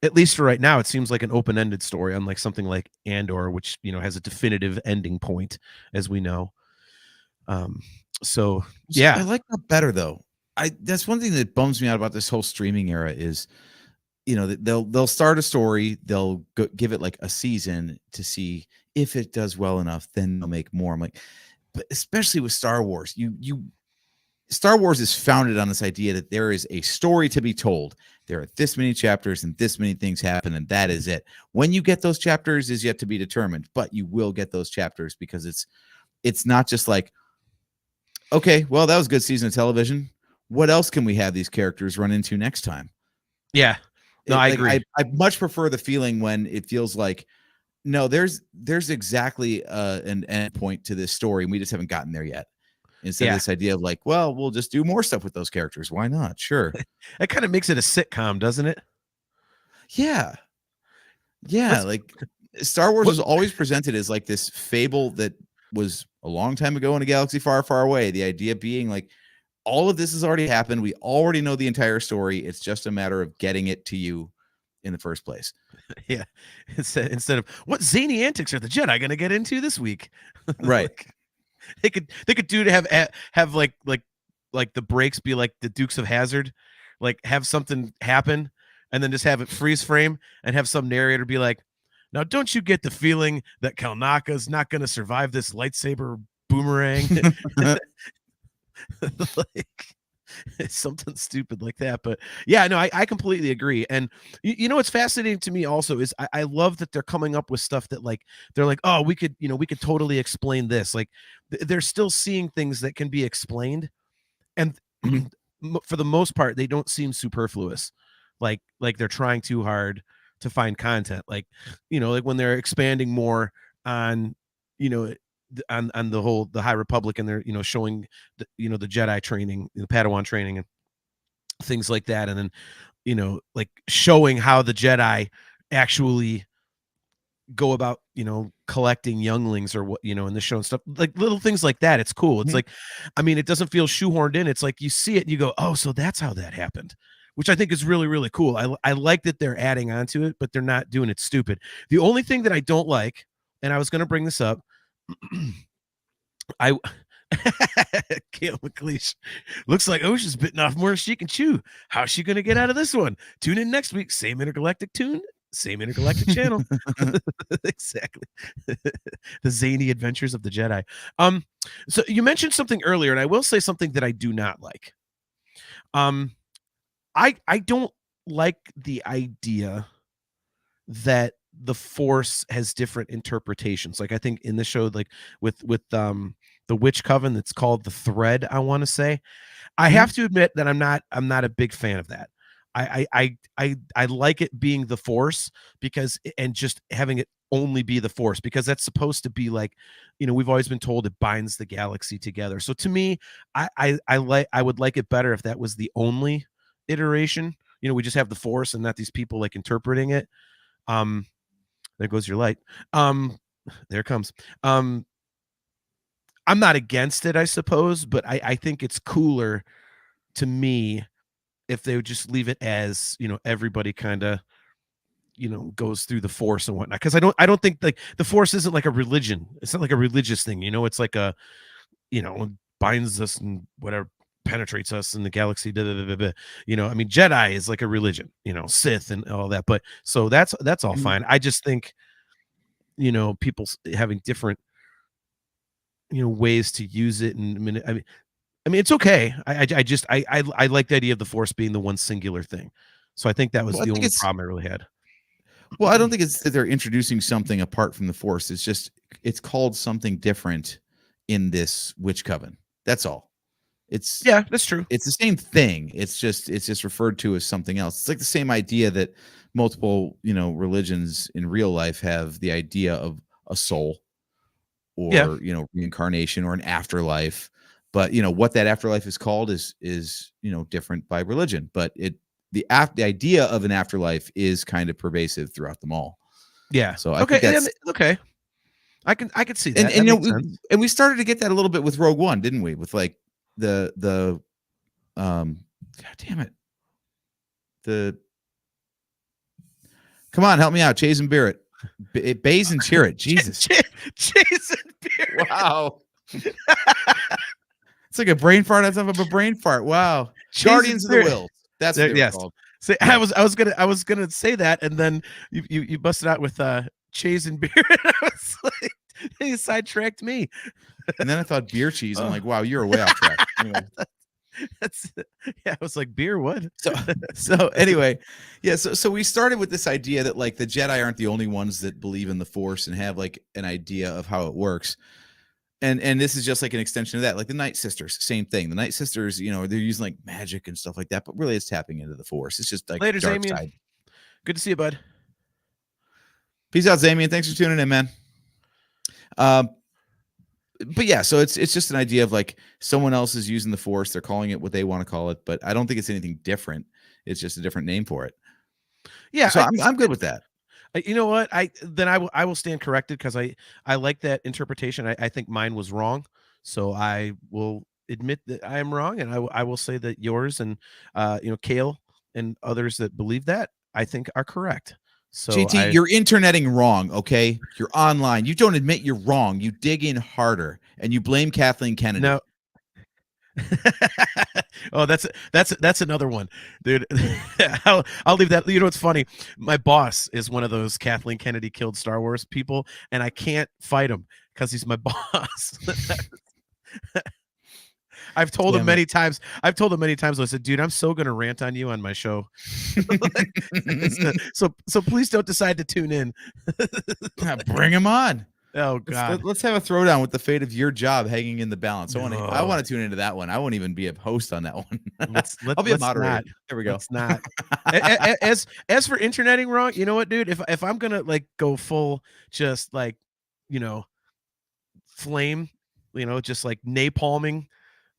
at least for right now, it seems like an open-ended story, unlike something like Andor, which, has a definitive ending point, as we know. So yeah, I like that better though. That's one thing that bums me out about this whole streaming era is they'll start a story, they'll give it like a season to see if it does well enough, then they'll make more. I'm like, but especially with Star Wars, Star Wars is founded on this idea that there is a story to be told. There are this many chapters and this many things happen, and that is it. When you get those chapters is yet to be determined, but you will get those chapters because it's not just like, okay, well, that was a good season of television. What else can we have these characters run into next time? Yeah. No, I agree. I much prefer the feeling when it feels like, no, there's exactly an end point to this story, and we just haven't gotten there yet. Instead of this idea of like, well, we'll just do more stuff with those characters. Why not? Sure. That kind of makes it a sitcom, doesn't it? Yeah. Yeah. Like Star Wars was always presented as like this fable that was a long time ago in a galaxy far, far away. The idea being like, all of this has already happened. We already know the entire story. It's just a matter of getting it to you in the first place. Yeah. Instead of what zany antics are the Jedi going to get into this week? Right. They could do to have like the breaks be like the Dukes of Hazzard, like have something happen and then just have it freeze frame and have some narrator be like, now don't you get the feeling that Kalnaka's not going to survive this lightsaber boomerang? Like something stupid like that. But yeah, no, I completely agree. And you know what's fascinating to me also is I love that they're coming up with stuff that like they're like, oh, we could totally explain this. Like they're still seeing things that can be explained, and for the most part they don't seem superfluous, like they're trying too hard to find content, like like when they're expanding more on on the High Republic, and they're showing the Jedi training, the Padawan training and things like that, and then like showing how the Jedi actually go about collecting younglings or what in the show and stuff, like little things like that. It's cool. It's like, I mean, it doesn't feel shoehorned in. It's like you see it and you go, oh, so that's how that happened, which I think is really, really cool. I like that they're adding on to it, but they're not doing it stupid. The only thing that I don't like, and I was going to bring this up, Gail McLeish looks like Ocean's bitten off more than she can chew. How's she gonna get out of this one? Tune in next week. Same intergalactic tune, same intergalactic channel. Exactly. The zany adventures of the Jedi. So you mentioned something earlier, and I will say something that I do not like. I don't like the idea that the Force has different interpretations. Like I think in the show, like with the Witch Coven, that's called the Thread, I want to say. I have to admit that I'm not a big fan of that. I like it being the Force because, and just having it only be the Force, because that's supposed to be like, we've always been told it binds the galaxy together. So to me, I would like it better if that was the only iteration. We just have the Force and not these people like interpreting it. There goes your light. There it comes. I'm not against it, I suppose, but I think it's cooler to me if they would just leave it as, everybody kind of, goes through the Force and whatnot. Because I don't think like the Force isn't like a religion. It's not like a religious thing. It's like a, binds us and whatever, penetrates us in the galaxy. I mean, Jedi is like a religion, Sith and all that. But so that's all fine. I just think, people having different, ways to use it. And I mean, it's okay. I like the idea of the Force being the one singular thing. So I think that was the only problem I really had. Well, I don't think it's that they're introducing something apart from the Force. It's just, it's called something different in this Witch Coven. That's all. Yeah, that's true. It's the same thing. It's just referred to as something else. It's like the same idea that multiple, religions in real life have the idea of a soul or, reincarnation or an afterlife. But, what that afterlife is called is different by religion. But the idea of an afterlife is kind of pervasive throughout them all. Yeah. So I think that's okay. I can see that. And we started to get that a little bit with Rogue One, didn't we? With like God damn it. Come on, help me out. Chase and Barrett. Baze and Chirrut. Jesus. Chase and Barrett. Wow. It's like a brain fart on top of a brain fart. Wow. Guardians of the Wills. That's what they're called. See, Yeah. I was gonna say that, and then you busted out with cheese and beer. And I was like, he sidetracked me. And then I thought beer cheese. I'm Oh. like, wow, you're way off track. Anyway. That's yeah. I was like, beer. What? So anyway, yeah. So we started with this idea that like the Jedi aren't the only ones that believe in the Force and have like an idea of how it works. And this is just like an extension of that. Like the Night Sisters, same thing. The Night Sisters, you know, they're using like magic and stuff like that, but really it's tapping into the Force. It's just like Later, dark Zamian. side. Good to see you, bud. Peace out, Zamian. Thanks for tuning in, man. But yeah, so it's just an idea of like someone else is using the Force. They're calling it what they want to call it, but I don't think it's anything different. It's just a different name for it. Yeah, So I'm good with that. You know what? I will stand corrected because I like that interpretation. I think mine was wrong, so I will admit that I am wrong, and I will say that yours and Kale and others that believe that I think are correct. So JT, you're interneting wrong, okay? You're online. You don't admit you're wrong. You dig in harder and you blame Kathleen Kennedy. No. Oh, that's another one, dude. I'll leave that. You know what's funny? My boss is one of those Kathleen Kennedy killed Star Wars people, and I can't fight him because he's my boss. I've told him many times. I said, dude, I'm so gonna rant on you on my show. So please don't decide to tune in. Bring him on. Oh God. Let's have a throwdown with the fate of your job hanging in the balance. I want to tune into that one. I won't even be a host on that one. I'll be a moderator. There we go. It's not. As for interneting wrong, you know what, dude? If I'm gonna like go full, just like, flame, just like napalming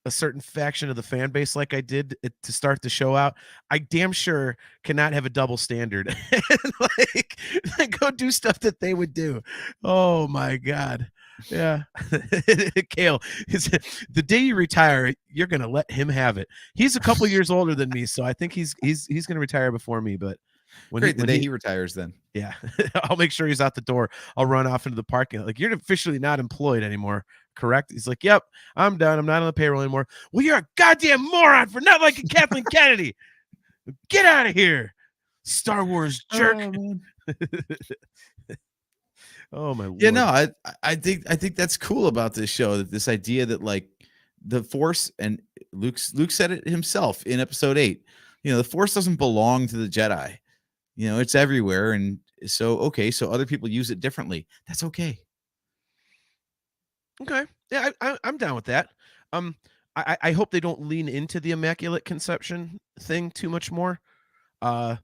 a certain faction of the fan base like I did to start the show out, I damn sure cannot have a double standard and like go do stuff that they would do. Oh my God. Yeah. Kale, the day you retire, you're gonna let him have it. He's a couple years older than me, so I think he's gonna retire before me, but the day he retires, then yeah, I'll make sure he's out the door. I'll run off into the parking lot. Like, you're officially not employed anymore, correct? He's like, yep, I'm done. I'm not on the payroll anymore. Well, you're a goddamn moron for not liking Kathleen Kennedy. Get out of here, Star Wars jerk. Oh my Lord. Yeah, no, I think that's cool about this show, that this idea that like the Force, and Luke said it himself in episode 8, the Force doesn't belong to the Jedi. It's everywhere. And so, okay, so other people use it differently. That's okay. Okay. Yeah, I'm down with that. I hope they don't lean into the Immaculate Conception thing too much more. I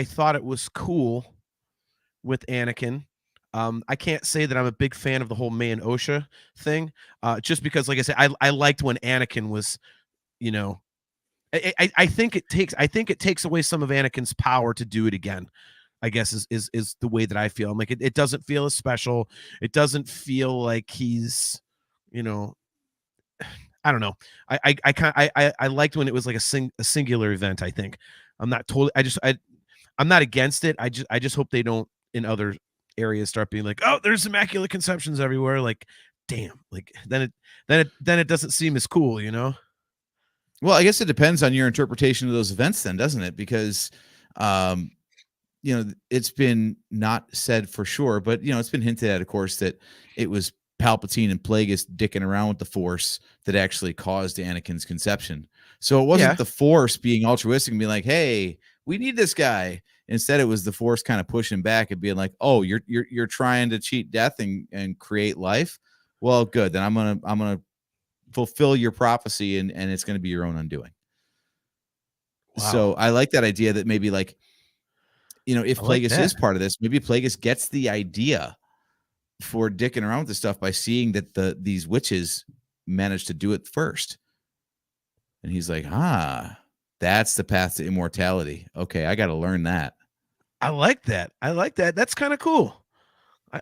thought it was cool with Anakin. I can't say that I'm a big fan of the whole May and Osha thing, just because, like I said, I liked when Anakin was, I think it takes away some of Anakin's power to do it again, I guess is the way that I feel. I'm like, it doesn't feel as special. It doesn't feel like he's, I don't know. I liked when it was like a singular event. I think I'm not totally. I'm not against it. I just hope they don't in other areas start being like, oh, there's Immaculate Conceptions everywhere. Like, damn. Like then it doesn't seem as cool, Well, I guess it depends on your interpretation of those events then, doesn't it? Because, it's been not said for sure, but, it's been hinted at, of course, that it was Palpatine and Plagueis dicking around with the Force that actually caused Anakin's conception. So it wasn't the Force being altruistic and being like, hey, we need this guy. Instead, it was the Force kind of pushing back and being like, oh, you're trying to cheat death and create life. Well, good. Then I'm going to fulfill your prophecy, and it's going to be your own undoing. Wow. So I like that idea that maybe like, if Plagueis is part of this, maybe Plagueis gets the idea for dicking around with this stuff by seeing that these witches managed to do it first. And he's like, that's the path to immortality. Okay, I got to learn that. I like that. That's kind of cool.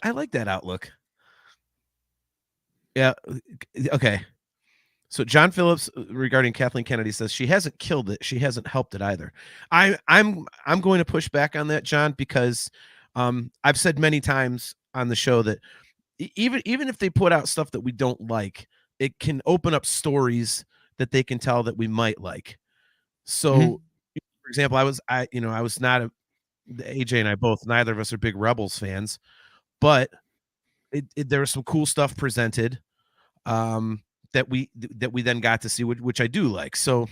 I like that outlook. Yeah. Okay. So John Phillips regarding Kathleen Kennedy says she hasn't killed it. She hasn't helped it either. I'm going to push back on that, John, because I've said many times on the show that even if they put out stuff that we don't like, it can open up stories that they can tell that we might like. So for example, I was not AJ and I both, neither of us are big Rebels fans, but there was some cool stuff presented that we then got to see, which I do like. So,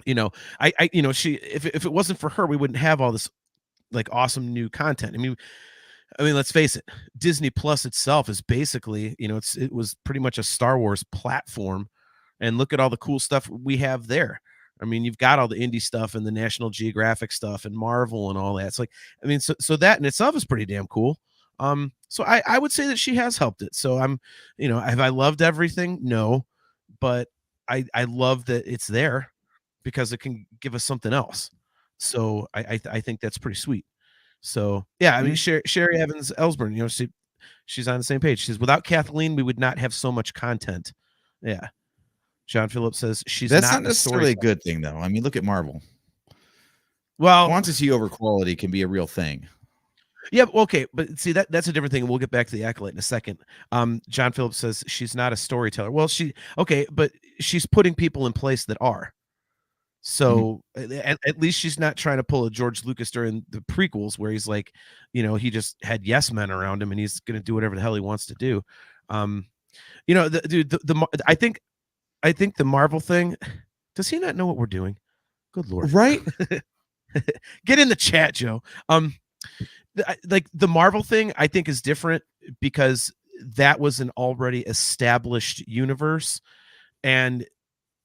she, if it wasn't for her, we wouldn't have all this like awesome new content. I mean, let's face it, Disney Plus itself is basically, it was pretty much a Star Wars platform, and look at all the cool stuff we have there. I mean, you've got all the indie stuff and the National Geographic stuff and Marvel and all that. It's like, I mean, so that in itself is pretty damn cool. So I would say that she has helped it. So have I loved everything? No, but I love that it's there because it can give us something else. So I think that's pretty sweet. So yeah, I mean, Sherry Evans Ellsburn, she's on the same page. She says, without Kathleen, we would not have so much content. Yeah. John Phillips says that's not necessarily a good thing, though. I mean, look at Marvel. Well, quantity over quality can be a real thing. Yeah, okay, but see, that's a different thing. We'll get back to the Acolyte in a second. John Phillips says she's not a storyteller. Well, but she's putting people in place that are. So at least she's not trying to pull a George Lucas during the prequels where he's like, he just had yes men around him and he's going to do whatever the hell he wants to do. I think the Marvel thing, does he not know what we're doing? Good Lord. Right. Get in the chat, Joe. Like the Marvel thing, I think is different because that was an already established universe and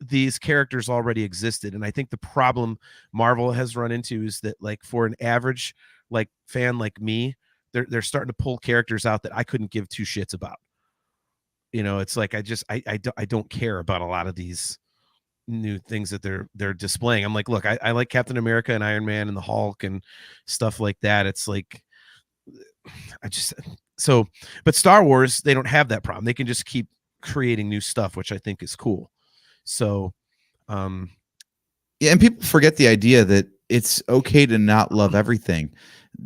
these characters already existed. And I think the problem Marvel has run into is that, like, for an average like fan like me, they're starting to pull characters out that I couldn't give two shits about. It's like I don't care about a lot of these new things that they're displaying. I'm like, look, I like Captain America and Iron Man and the Hulk and stuff like that. It's like but Star Wars, they don't have that problem. They can just keep creating new stuff, which I think is cool. So yeah, and people forget the idea that it's okay to not love everything.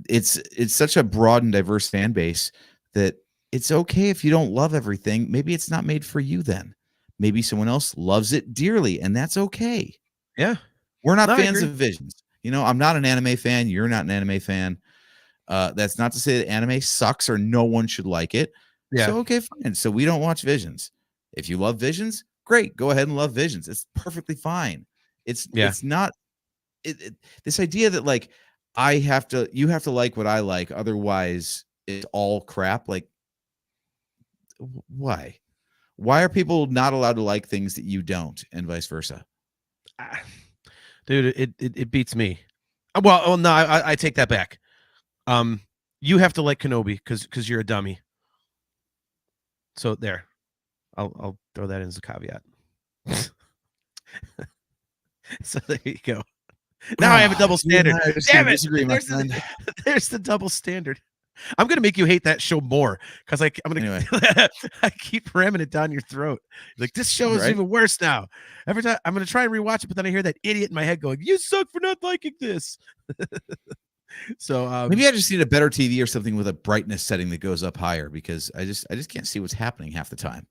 It's such a broad and diverse fan base that it's okay if you don't love everything. Maybe it's not made for you then. Maybe someone else loves it dearly, and that's okay. Yeah. We're not fans of Visions. I'm not an anime fan. You're not an anime fan. That's not to say that anime sucks or no one should like it. Yeah. So, okay, fine. So we don't watch Visions. If you love Visions, great. Go ahead and love Visions. It's perfectly fine. It's not this idea that, like, you have to like what I like. Otherwise it's all crap. Like, why are people not allowed to like things that you don't, and vice versa? Dude, it beats me. Well, no, I take that back. You have to like Kenobi because you're a dummy. So there, I'll throw that in as a caveat. So there you go. Now I have a double standard. Damn it! There's the double standard. I'm gonna make you hate that show more because I'm gonna I keep ramming it down your throat. Like, this show is even worse now. Every time I'm gonna try and rewatch it, but then I hear that idiot in my head going, "You suck for not liking this." So maybe I just need a better TV or something with a brightness setting that goes up higher, because I just can't see what's happening half the time.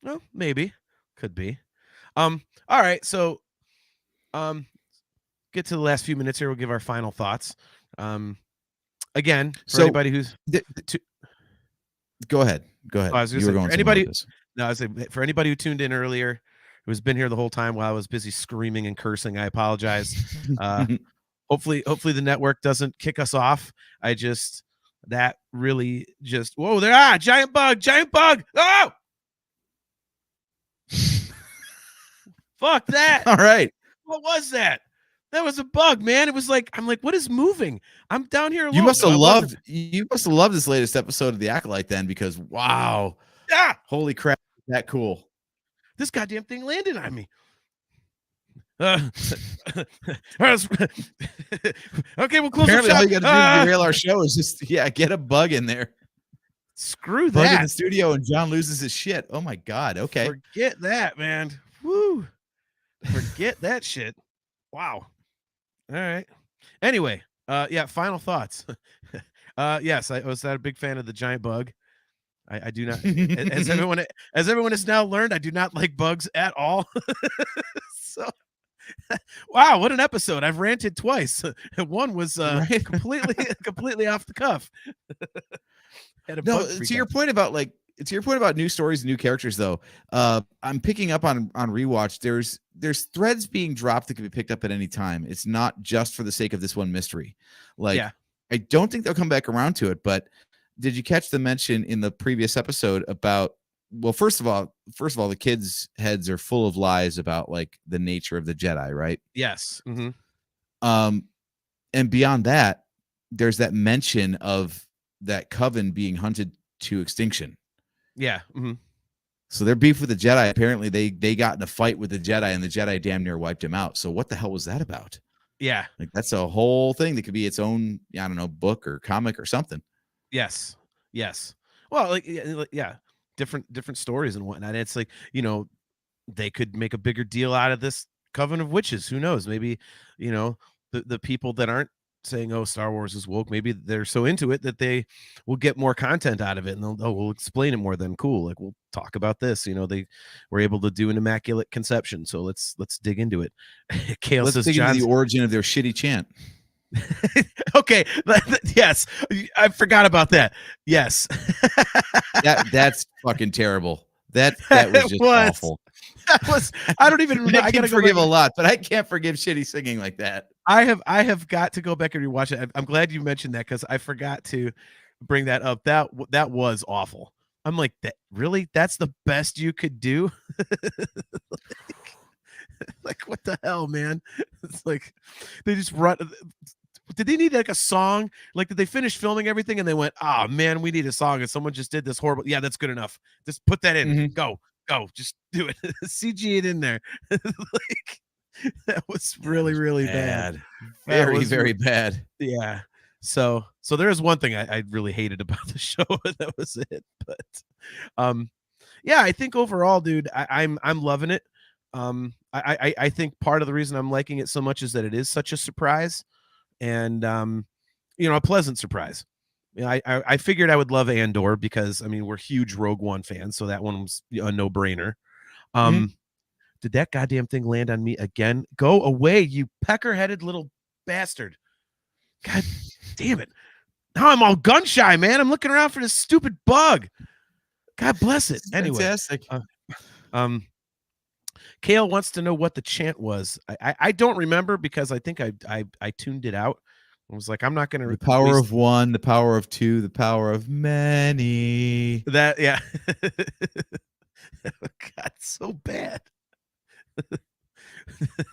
Well, maybe, could be. All right, so get to the last few minutes here. We'll give our final thoughts. Again, for anybody who's go ahead. I was going to say, for anybody, no, I was saying, for anybody who tuned in earlier, who's been here the whole time while I was busy screaming and cursing, I apologize. Hopefully the network doesn't kick us off. Whoa, there, giant bug. Oh, fuck that. All right. What was that? That was a bug, man. It was like, I'm like, what is moving? I'm down here alone. You must have loved this latest episode of The Acolyte then, because wow. Yeah. Holy crap. That cool. This goddamn thing landed on me. Okay, we'll close Apparently the shop. all you got to do to derail our show is just get a bug in there. Screw bug that. in the studio and John loses his shit. Oh my God. Okay. Forget that, man. Woo. Forget that shit. Wow. All right. Anyway, final thoughts. Yes, I was not a big fan of the giant bug. I do not, as everyone has now learned, I do not like bugs at all. So Wow, what an episode. I've ranted twice. One was Right? completely off the cuff. Had a No, bug freak to your out. point about new stories and new characters though. I'm picking up on rewatch. There's threads being dropped that can be picked up at any time. It's not just for the sake of this one mystery. Like Yeah. I don't think they'll come back around to it, but did you catch the mention in the previous episode about, well, first of all, the kids' heads are full of lies about like the nature of the Jedi, right? Yes. Mm-hmm. And beyond that, there's that mention of that coven being hunted to extinction. Yeah. Mm-hmm. So their beef with the Jedi, apparently they got in a fight with the Jedi and the Jedi damn near wiped him out. So what the hell was that about? Yeah. Like that's a whole thing that could be its own, I don't know, book or comic or something. Yes. Yes. Well, yeah, different stories and whatnot. It's like, they could make a bigger deal out of this Coven of Witches. Who knows? Maybe, the people that aren't saying, oh, Star Wars is woke, maybe they're so into it that they will get more content out of it, and we'll explain it more than cool. Like, we'll talk about this. They were able to do an immaculate conception, so let's dig into it. Kale Let's says dig into John's the origin of their shitty chant. okay. Yes, I forgot about that. Yes. That's fucking terrible. That was just awful. That was. I don't even remember. I can forgive a lot, but I can't forgive shitty singing like that. I have got to go back and rewatch it. I'm glad you mentioned that because I forgot to bring that up. That was awful. I'm like, that really? That's the best you could do? Like, what the hell, man? It's like they just run. Did they need like a song? Like, did they finish filming everything and they went, oh man, we need a song, and someone just did this horrible. Yeah, that's good enough. Just put that in. Mm-hmm. Go, just do it. CG it in there. Like, that was really bad. Very bad. Yeah. So there is one thing I really hated about the show, and that was it. But yeah, I think overall, dude, I'm loving it. I think part of the reason I'm liking it so much is that it is such a surprise. And a pleasant surprise. I figured I would love Andor because we're huge Rogue One fans, so that one was a no-brainer. Did that goddamn thing land on me again? Go away, you pecker-headed little bastard. God damn it. Now I'm all gun shy, man. I'm looking around for this stupid bug. God bless it. Anyway. Fantastic. Kale wants to know what the chant was. I don't remember because I think I tuned it out. I was like, I'm not going to. The power of one, the power of two, the power of many. That, yeah. God, so bad.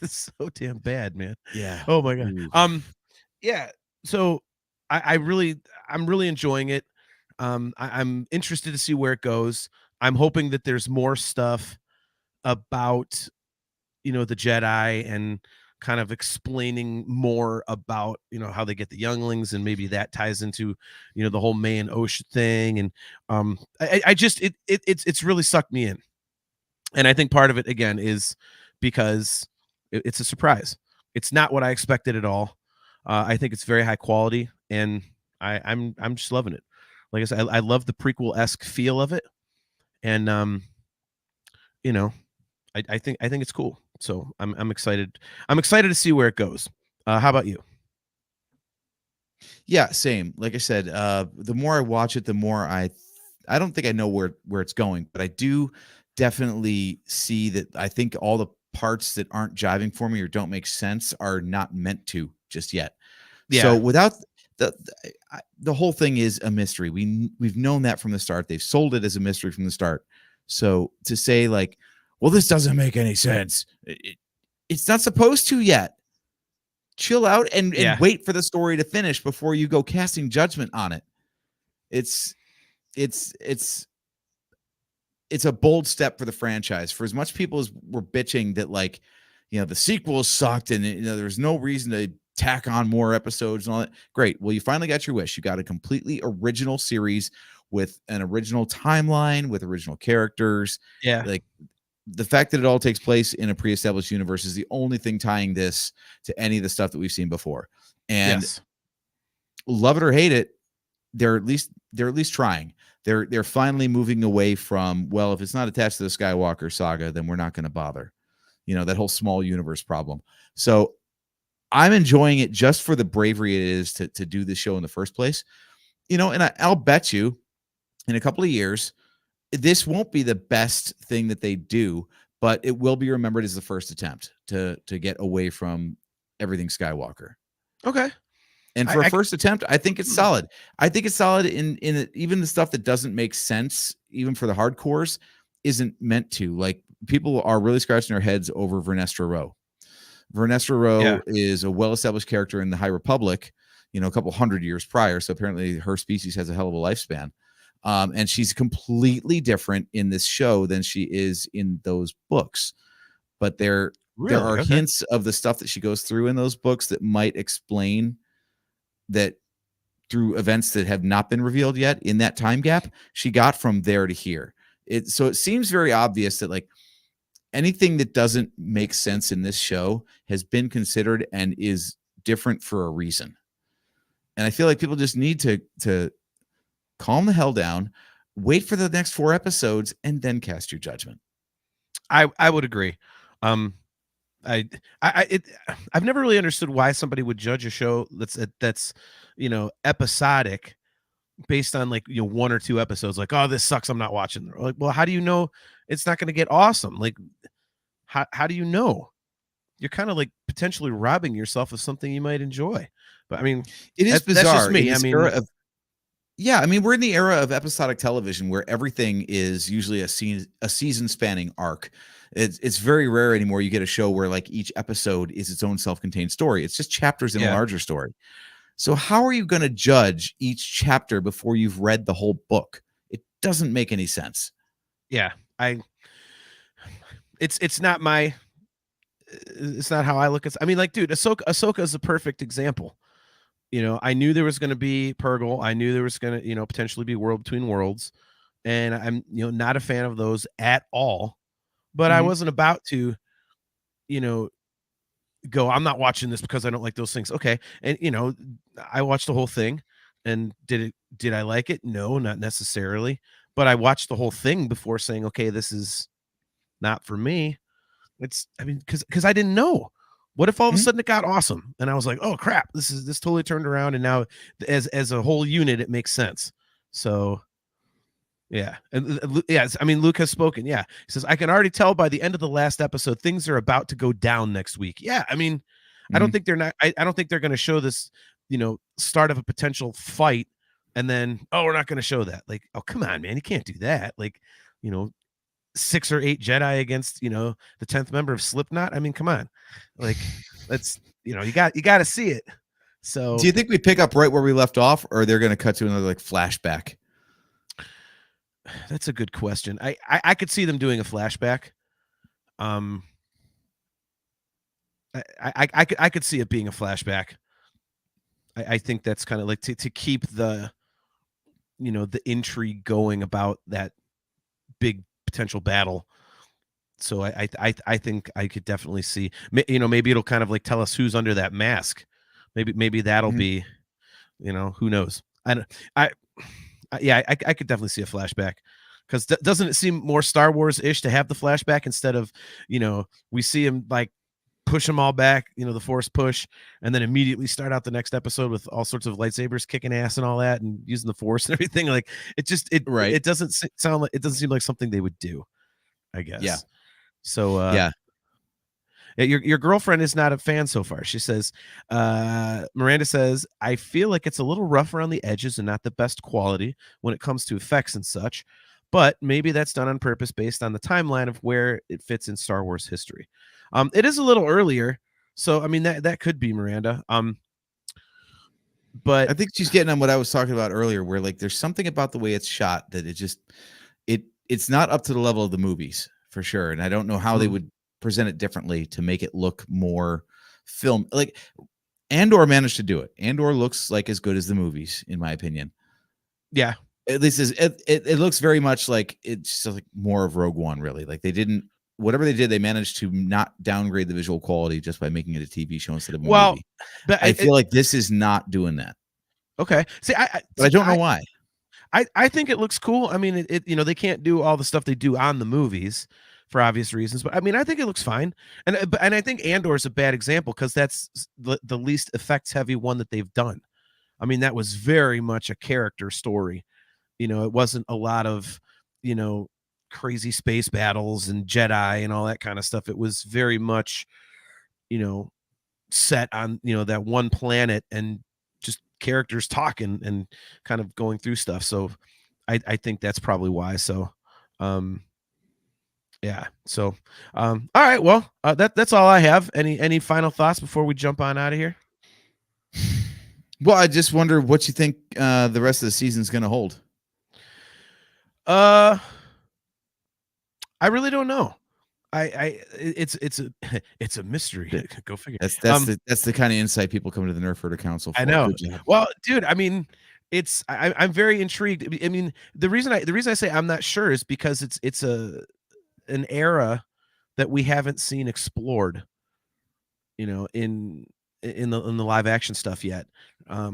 So damn bad, man. Yeah. Oh my God. Ooh. Yeah. So I'm really enjoying it. I'm interested to see where it goes. I'm hoping that there's more stuff about the Jedi and kind of explaining more about how they get the younglings, and maybe that ties into the whole May and Osh thing. And I just it's really sucked me in, and I think part of it again is because it's a surprise. It's not what I expected at all. I think it's very high quality, and I'm just loving it. Like I said, I love the prequel-esque feel of it, and I think it's cool. So I'm excited. I'm excited to see where it goes. How about you? Yeah, same. Like I said, the more I watch it, the more I don't think I know where it's going, but I do definitely see that I think all the parts that aren't jiving for me or don't make sense are not meant to just yet. Yeah. So without the whole thing is a mystery. We've known that from the start. They've sold it as a mystery from the start. So to say like, well, this doesn't make any sense. It's not supposed to yet. Chill out and wait for the story to finish before you go casting judgment on it. It's a bold step for the franchise. For as much people as were bitching that like, the sequels sucked and there's no reason to tack on more episodes and all that. Great. Well, you finally got your wish. You got a completely original series with an original timeline, with original characters. Yeah. Like, the fact that it all takes place in a pre-established universe is the only thing tying this to any of the stuff that we've seen before. And love it or hate it, they're at least trying. They're finally moving away from, well, if it's not attached to the Skywalker saga, then we're not going to bother. that whole small universe problem. So I'm enjoying it just for the bravery it is to do this show in the first place. And I'll bet you in a couple of years, this won't be the best thing that they do, but it will be remembered as the first attempt to get away from everything Skywalker. Okay. And for a first attempt, I think it's solid. I think it's solid in even the stuff that doesn't make sense, even for the hardcores, isn't meant to. Like, people are really scratching their heads over Vernestra Rowe. Vernestra Rowe is a well-established character in the High Republic, a couple hundred years prior. So apparently her species has a hell of a lifespan. And she's completely different in this show than she is in those books. But there are hints of the stuff that she goes through in those books that might explain that through events that have not been revealed yet in that time gap, she got from there to here. So it seems very obvious that, like, anything that doesn't make sense in this show has been considered and is different for a reason. And I feel like people just need to calm the hell down, wait for the next 4 episodes, and then cast your judgment. I would agree. I've never really understood why somebody would judge a show that's episodic based on, like, 1 or 2 episodes. Like, oh, this sucks, I'm not watching. Like, well, how do you know it's not going to get awesome? Like, how do you know? You're kind of like potentially robbing yourself of something you might enjoy. But I mean, it is bizarre. That's just me. I mean, we're in the era of episodic television where everything is usually a season spanning arc. It's very rare anymore you get a show where, like, each episode is its own self-contained story. It's just chapters in a larger story. So how are you going to judge each chapter before you've read the whole book? It doesn't make any sense. Yeah, it's not how I look at. I mean, like, dude, Ahsoka is a perfect example. I knew there was going to be Purgle. I knew there was going to, potentially be World Between Worlds, and I'm, not a fan of those at all. But I wasn't about to, go, I'm not watching this because I don't like those things. Okay. And, I watched the whole thing, and did I like it? No, not necessarily. But I watched the whole thing before saying, okay, this is not for me. Because I didn't know. What if all of a sudden it got awesome and I was like, oh crap, this totally turned around, and now as a whole unit it makes sense. So yeah. And yes, I mean, Luke has spoken. Yeah. He says, I can already tell by the end of the last episode things are about to go down next week. Yeah. I mean, I don't think I don't think they're going to show this, start of a potential fight and then, oh, we're not going to show that. Like, oh, come on, man, you can't do that. Like, 6 or 8 Jedi against, the 10th member of Slipknot. I mean, come on. Like, let's, you got to see it. So do you think we pick up right where we left off, or they're going to cut to another, like, flashback? That's a good question. I could see them doing a flashback. I could see it being a flashback. I think that's kind of like to keep the, the intrigue going about that big potential battle. So I think I could definitely see, maybe it'll kind of like tell us who's under that mask. Maybe that'll be, who knows? I could definitely see a flashback, because doesn't it seem more Star Wars-ish to have the flashback instead of, we see him like push them all back, the Force push, and then immediately start out the next episode with all sorts of lightsabers kicking ass and all that and using the Force and everything. Like, it doesn't sound like, it doesn't seem like something they would do, I guess. Yeah. So your girlfriend is not a fan so far. She says, Miranda says, I feel like it's a little rough around the edges and not the best quality when it comes to effects and such, but maybe that's done on purpose based on the timeline of where it fits in Star Wars history. It is a little earlier, so I mean that could be Miranda. But I think she's getting on what I was talking about earlier, where, like, there's something about the way it's shot that it's not up to the level of the movies for sure. And I don't know how they would present it differently to make it look more film. Like, Andor managed to do it. Andor looks like as good as the movies, in my opinion. Yeah. At least it looks very much like it's just like more of Rogue One, really. Like, whatever they did, they managed to not downgrade the visual quality just by making it a TV show instead of a movie. But I feel like this is not doing that. Okay. See, but I don't know why. I think it looks cool. I mean, they can't do all the stuff they do on the movies for obvious reasons. But I mean, I think it looks fine, and I think Andor is a bad example because that's the least effects heavy one that they've done. I mean, that was very much a character story. It wasn't a lot of, crazy space battles and Jedi and all that kind of stuff. It was very much, set on, that one planet and just characters talking and kind of going through stuff. So I think that's probably why. So, yeah. So, all right. Well, that's all I have. Any final thoughts before we jump on out of here? Well, I just wonder what you think the rest of the season's going to hold. I really don't know. It's a mystery. Go figure. That's the kind of insight people come to the Nerfherder Council for. I know. Well, dude, I mean, I'm very intrigued. I mean, the reason I say I'm not sure is because it's an era that we haven't seen explored, in the live action stuff yet.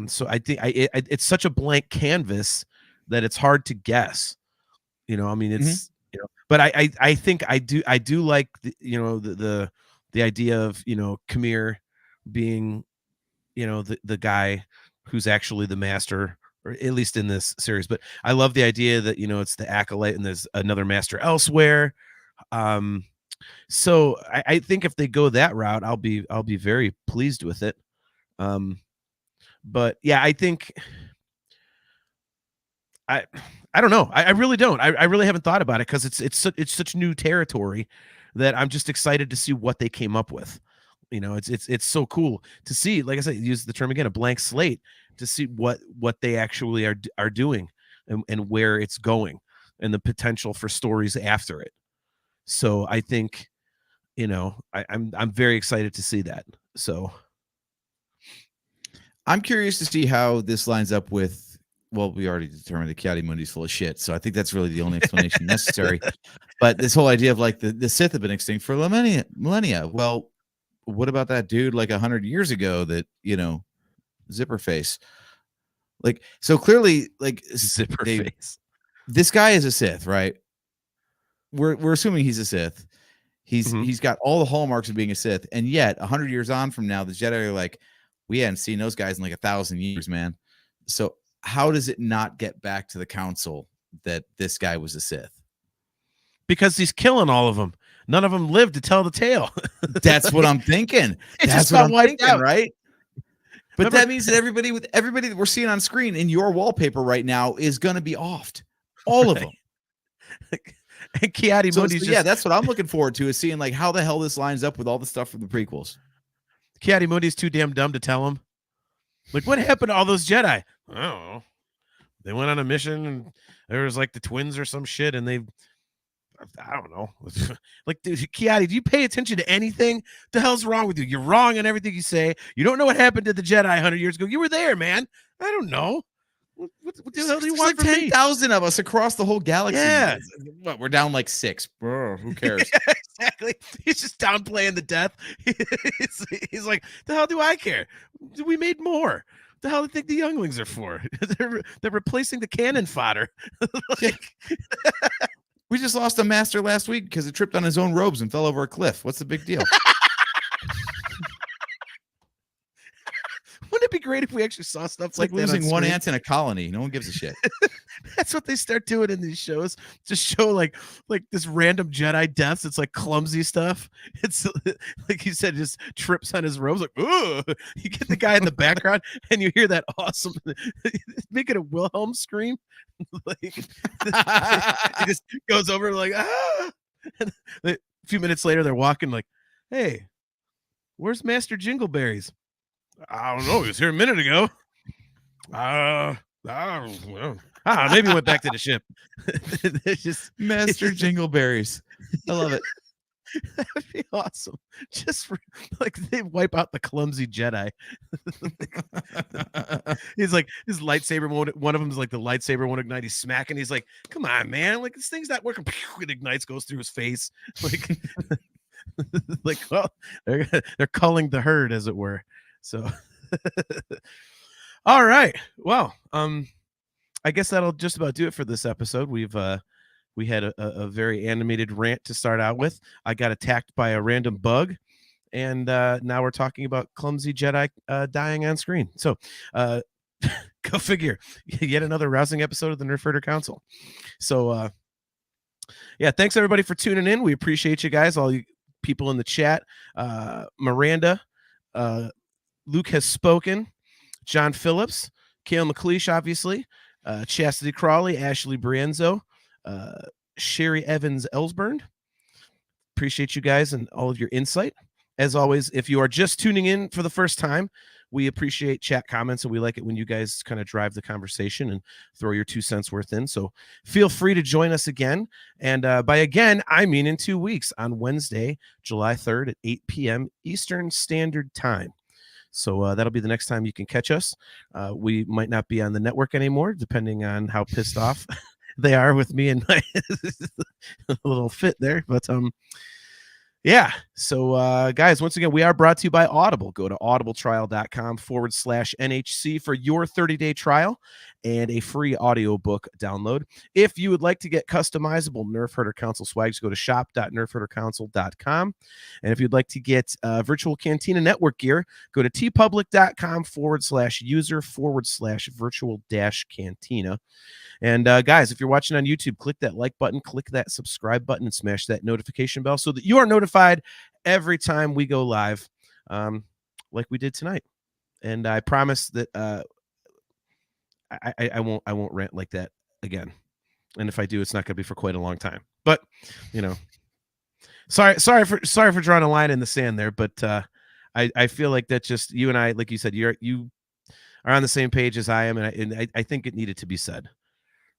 So I think it's such a blank canvas that it's hard to guess. I mean, it's but I think I do like the idea of Kamir being the guy who's actually the master, or at least in this series. But I love the idea that it's the Acolyte and there's another master elsewhere. So I think if they go that route, I'll be very pleased with it. But yeah, I think I don't know. I really don't. I really haven't thought about it because it's such new territory that I'm just excited to see what they came up with. It's so cool to see, like I said, use the term again, a blank slate, to see what they actually are doing and where it's going and the potential for stories after it. So I think, I'm very excited to see that. So I'm curious to see how this lines up with, well, we already determined that Ki-Adi-Mundi's full of shit, so I think that's really the only explanation necessary. But this whole idea of like the Sith have been extinct for millennia. Well, what about that dude like 100 years ago that, zipper face? Like, so clearly, like, zipper face. This guy is a Sith, right? We're assuming he's a Sith. He's got all the hallmarks of being a Sith, and yet 100 years on from now, the Jedi are like, we hadn't seen those guys in like 1,000 years, man. So how does it not get back to the council that this guy was a Sith? Because he's killing all of them. None of them lived to tell the tale. That's what I'm thinking. That's what I'm thinking, right? But that means that everybody that we're seeing on screen in your wallpaper right now is going to be offed. All of them. And Ki-Adi-Mundi's yeah, that's what I'm looking forward to, is seeing like how the hell this lines up with all the stuff from the prequels. Ki-Adi-Mundi's too damn dumb to tell him. Like, what happened to all those Jedi? I don't know. They went on a mission and there was like the twins or some shit, and I don't know. Like, dude, Ki-Adi, do you pay attention to anything? The hell's wrong with you? You're wrong on everything you say. You don't know what happened to the Jedi 100 years ago. You were there, man. I don't know. What the hell do you want like from 10,000 of us across the whole galaxy. Yeah. What, we're down like 6. Bro, who cares? Yeah, exactly. He's just downplaying the death. He's like, the hell do I care? We made more. The hell do you think the younglings are for? They're replacing the cannon fodder. We just lost a master last week because it tripped on his own robes and fell over a cliff. What's the big deal? Wouldn't it be great if we actually saw stuff it's like losing one ant in a colony? No one gives a shit. That's what they start doing in these shows. Just show like this random Jedi deaths. It's like clumsy stuff. It's like you said, just trips on his robes. Like, ooh, you get the guy in the background and you hear that awesome, make it a Wilhelm scream. Like, he just goes over like, ah. And a few minutes later, they're walking like, hey, where's Master Jingleberries? I don't know. He was here a minute ago. I don't know. Maybe he went back to the ship. It's just Master Jingleberries. I love it. That'd be awesome. Just for, like, they wipe out the clumsy Jedi. He's like, his lightsaber won't. One of them is like the lightsaber won't ignite. He's smacking. He's like, "Come on, man! Like, this thing's not working." It ignites, goes through his face. Like, like, well, they're culling the herd, as it were. So, all right. Well, I guess that'll just about do it for this episode. We've We had a very animated rant to start out with. I got attacked by a random bug, and now we're talking about clumsy Jedi dying on screen. So go figure. Yet another rousing episode of the Nerfherder Council. So yeah, thanks everybody for tuning in. We appreciate you guys, all you people in the chat. Miranda, Luke has spoken, John Phillips, Kale McLeish, obviously, Chastity Crawley, Ashley Brienzo, Sherry Evans Ellsburn. Appreciate you guys and all of your insight. As always, if you are just tuning in for the first time, we appreciate chat comments, and we like it when you guys kind of drive the conversation and throw your 2 cents worth in. So feel free to join us again. And by again, I mean in 2 weeks on Wednesday, July 3rd at 8 p.m. Eastern Standard Time. So that'll be the next time you can catch us. We might not be on the network anymore, depending on how pissed off they are with me and my little fit there. But yeah. So guys, once again, we are brought to you by Audible. Go to audibletrial.com/NHC for your 30-day trial and a free audiobook download. If you would like to get customizable Nerfherder Council swag, just go to shop.nerfherdercouncil.com. And if you'd like to get Virtual Cantina Network gear, go to tpublic.com/user/virtual-cantina. And guys, if you're watching on YouTube, click that like button, click that subscribe button, and smash that notification bell so that you are notified every time we go live, like we did tonight. And I promise that I won't rant like that again. And if I do, it's not going to be for quite a long time. But you know, sorry for drawing a line in the sand there. But I feel like that just you and I, like you said, you are on the same page as I am, and I think it needed to be said.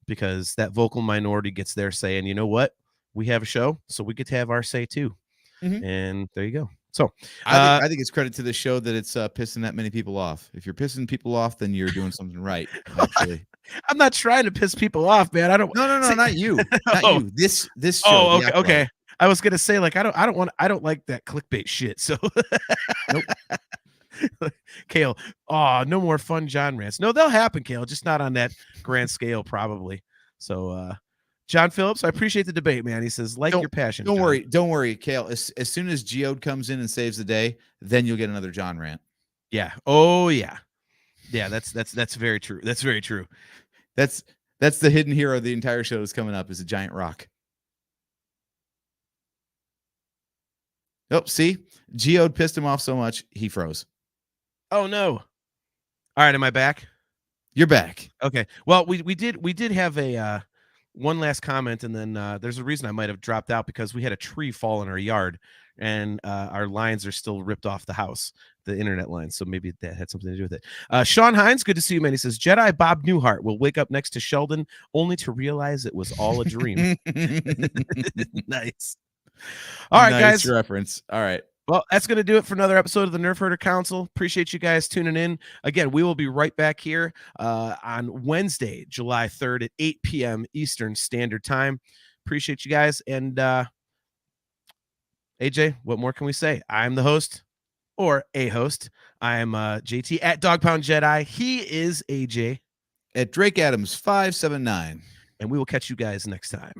Because that vocal minority gets their say, and you know what? We have a show, so we get to have our say too. Mm-hmm. And there you go. So I think it's credit to the show that it's pissing that many people off. If you're pissing people off, then you're doing something right. Actually, I'm not trying to piss people off, man. I don't. No, not you. Not you. This show. Oh, okay. I was gonna say, like, I don't like that clickbait shit. So nope. Kale, no more fun John rants. No, they'll happen, Kale, just not on that grand scale, probably. So John Phillips, I appreciate the debate, man. He says, your passion. Don't worry, Kale. As soon as Geode comes in and saves the day, then you'll get another John rant. Yeah. Oh yeah. Yeah, that's very true. That's very true. That's the hidden hero of the entire show is coming up is a giant rock. Oh, see? Geode pissed him off so much he froze. Oh no. All right, am I back? You're back. Okay. Well, we did have a one last comment, and then there's a reason I might have dropped out because we had a tree fall in our yard, and our lines are still ripped off the house, the internet lines. So maybe that had something to do with it. Sean Hines, good to see you, man. He says Jedi Bob Newhart will wake up next to Sheldon only to realize it was all a dream. Nice. All right, nice guys. Reference. All right. Well, that's going to do it for another episode of the Nerfherder Council. Appreciate you guys tuning in. Again, we will be right back here on Wednesday, July 3rd at 8 p.m. Eastern Standard Time. Appreciate you guys. And AJ, what more can we say? I'm the host or a host. I'm JT at Dog Pound Jedi. He is AJ. At Drake Adams 579. And we will catch you guys next time.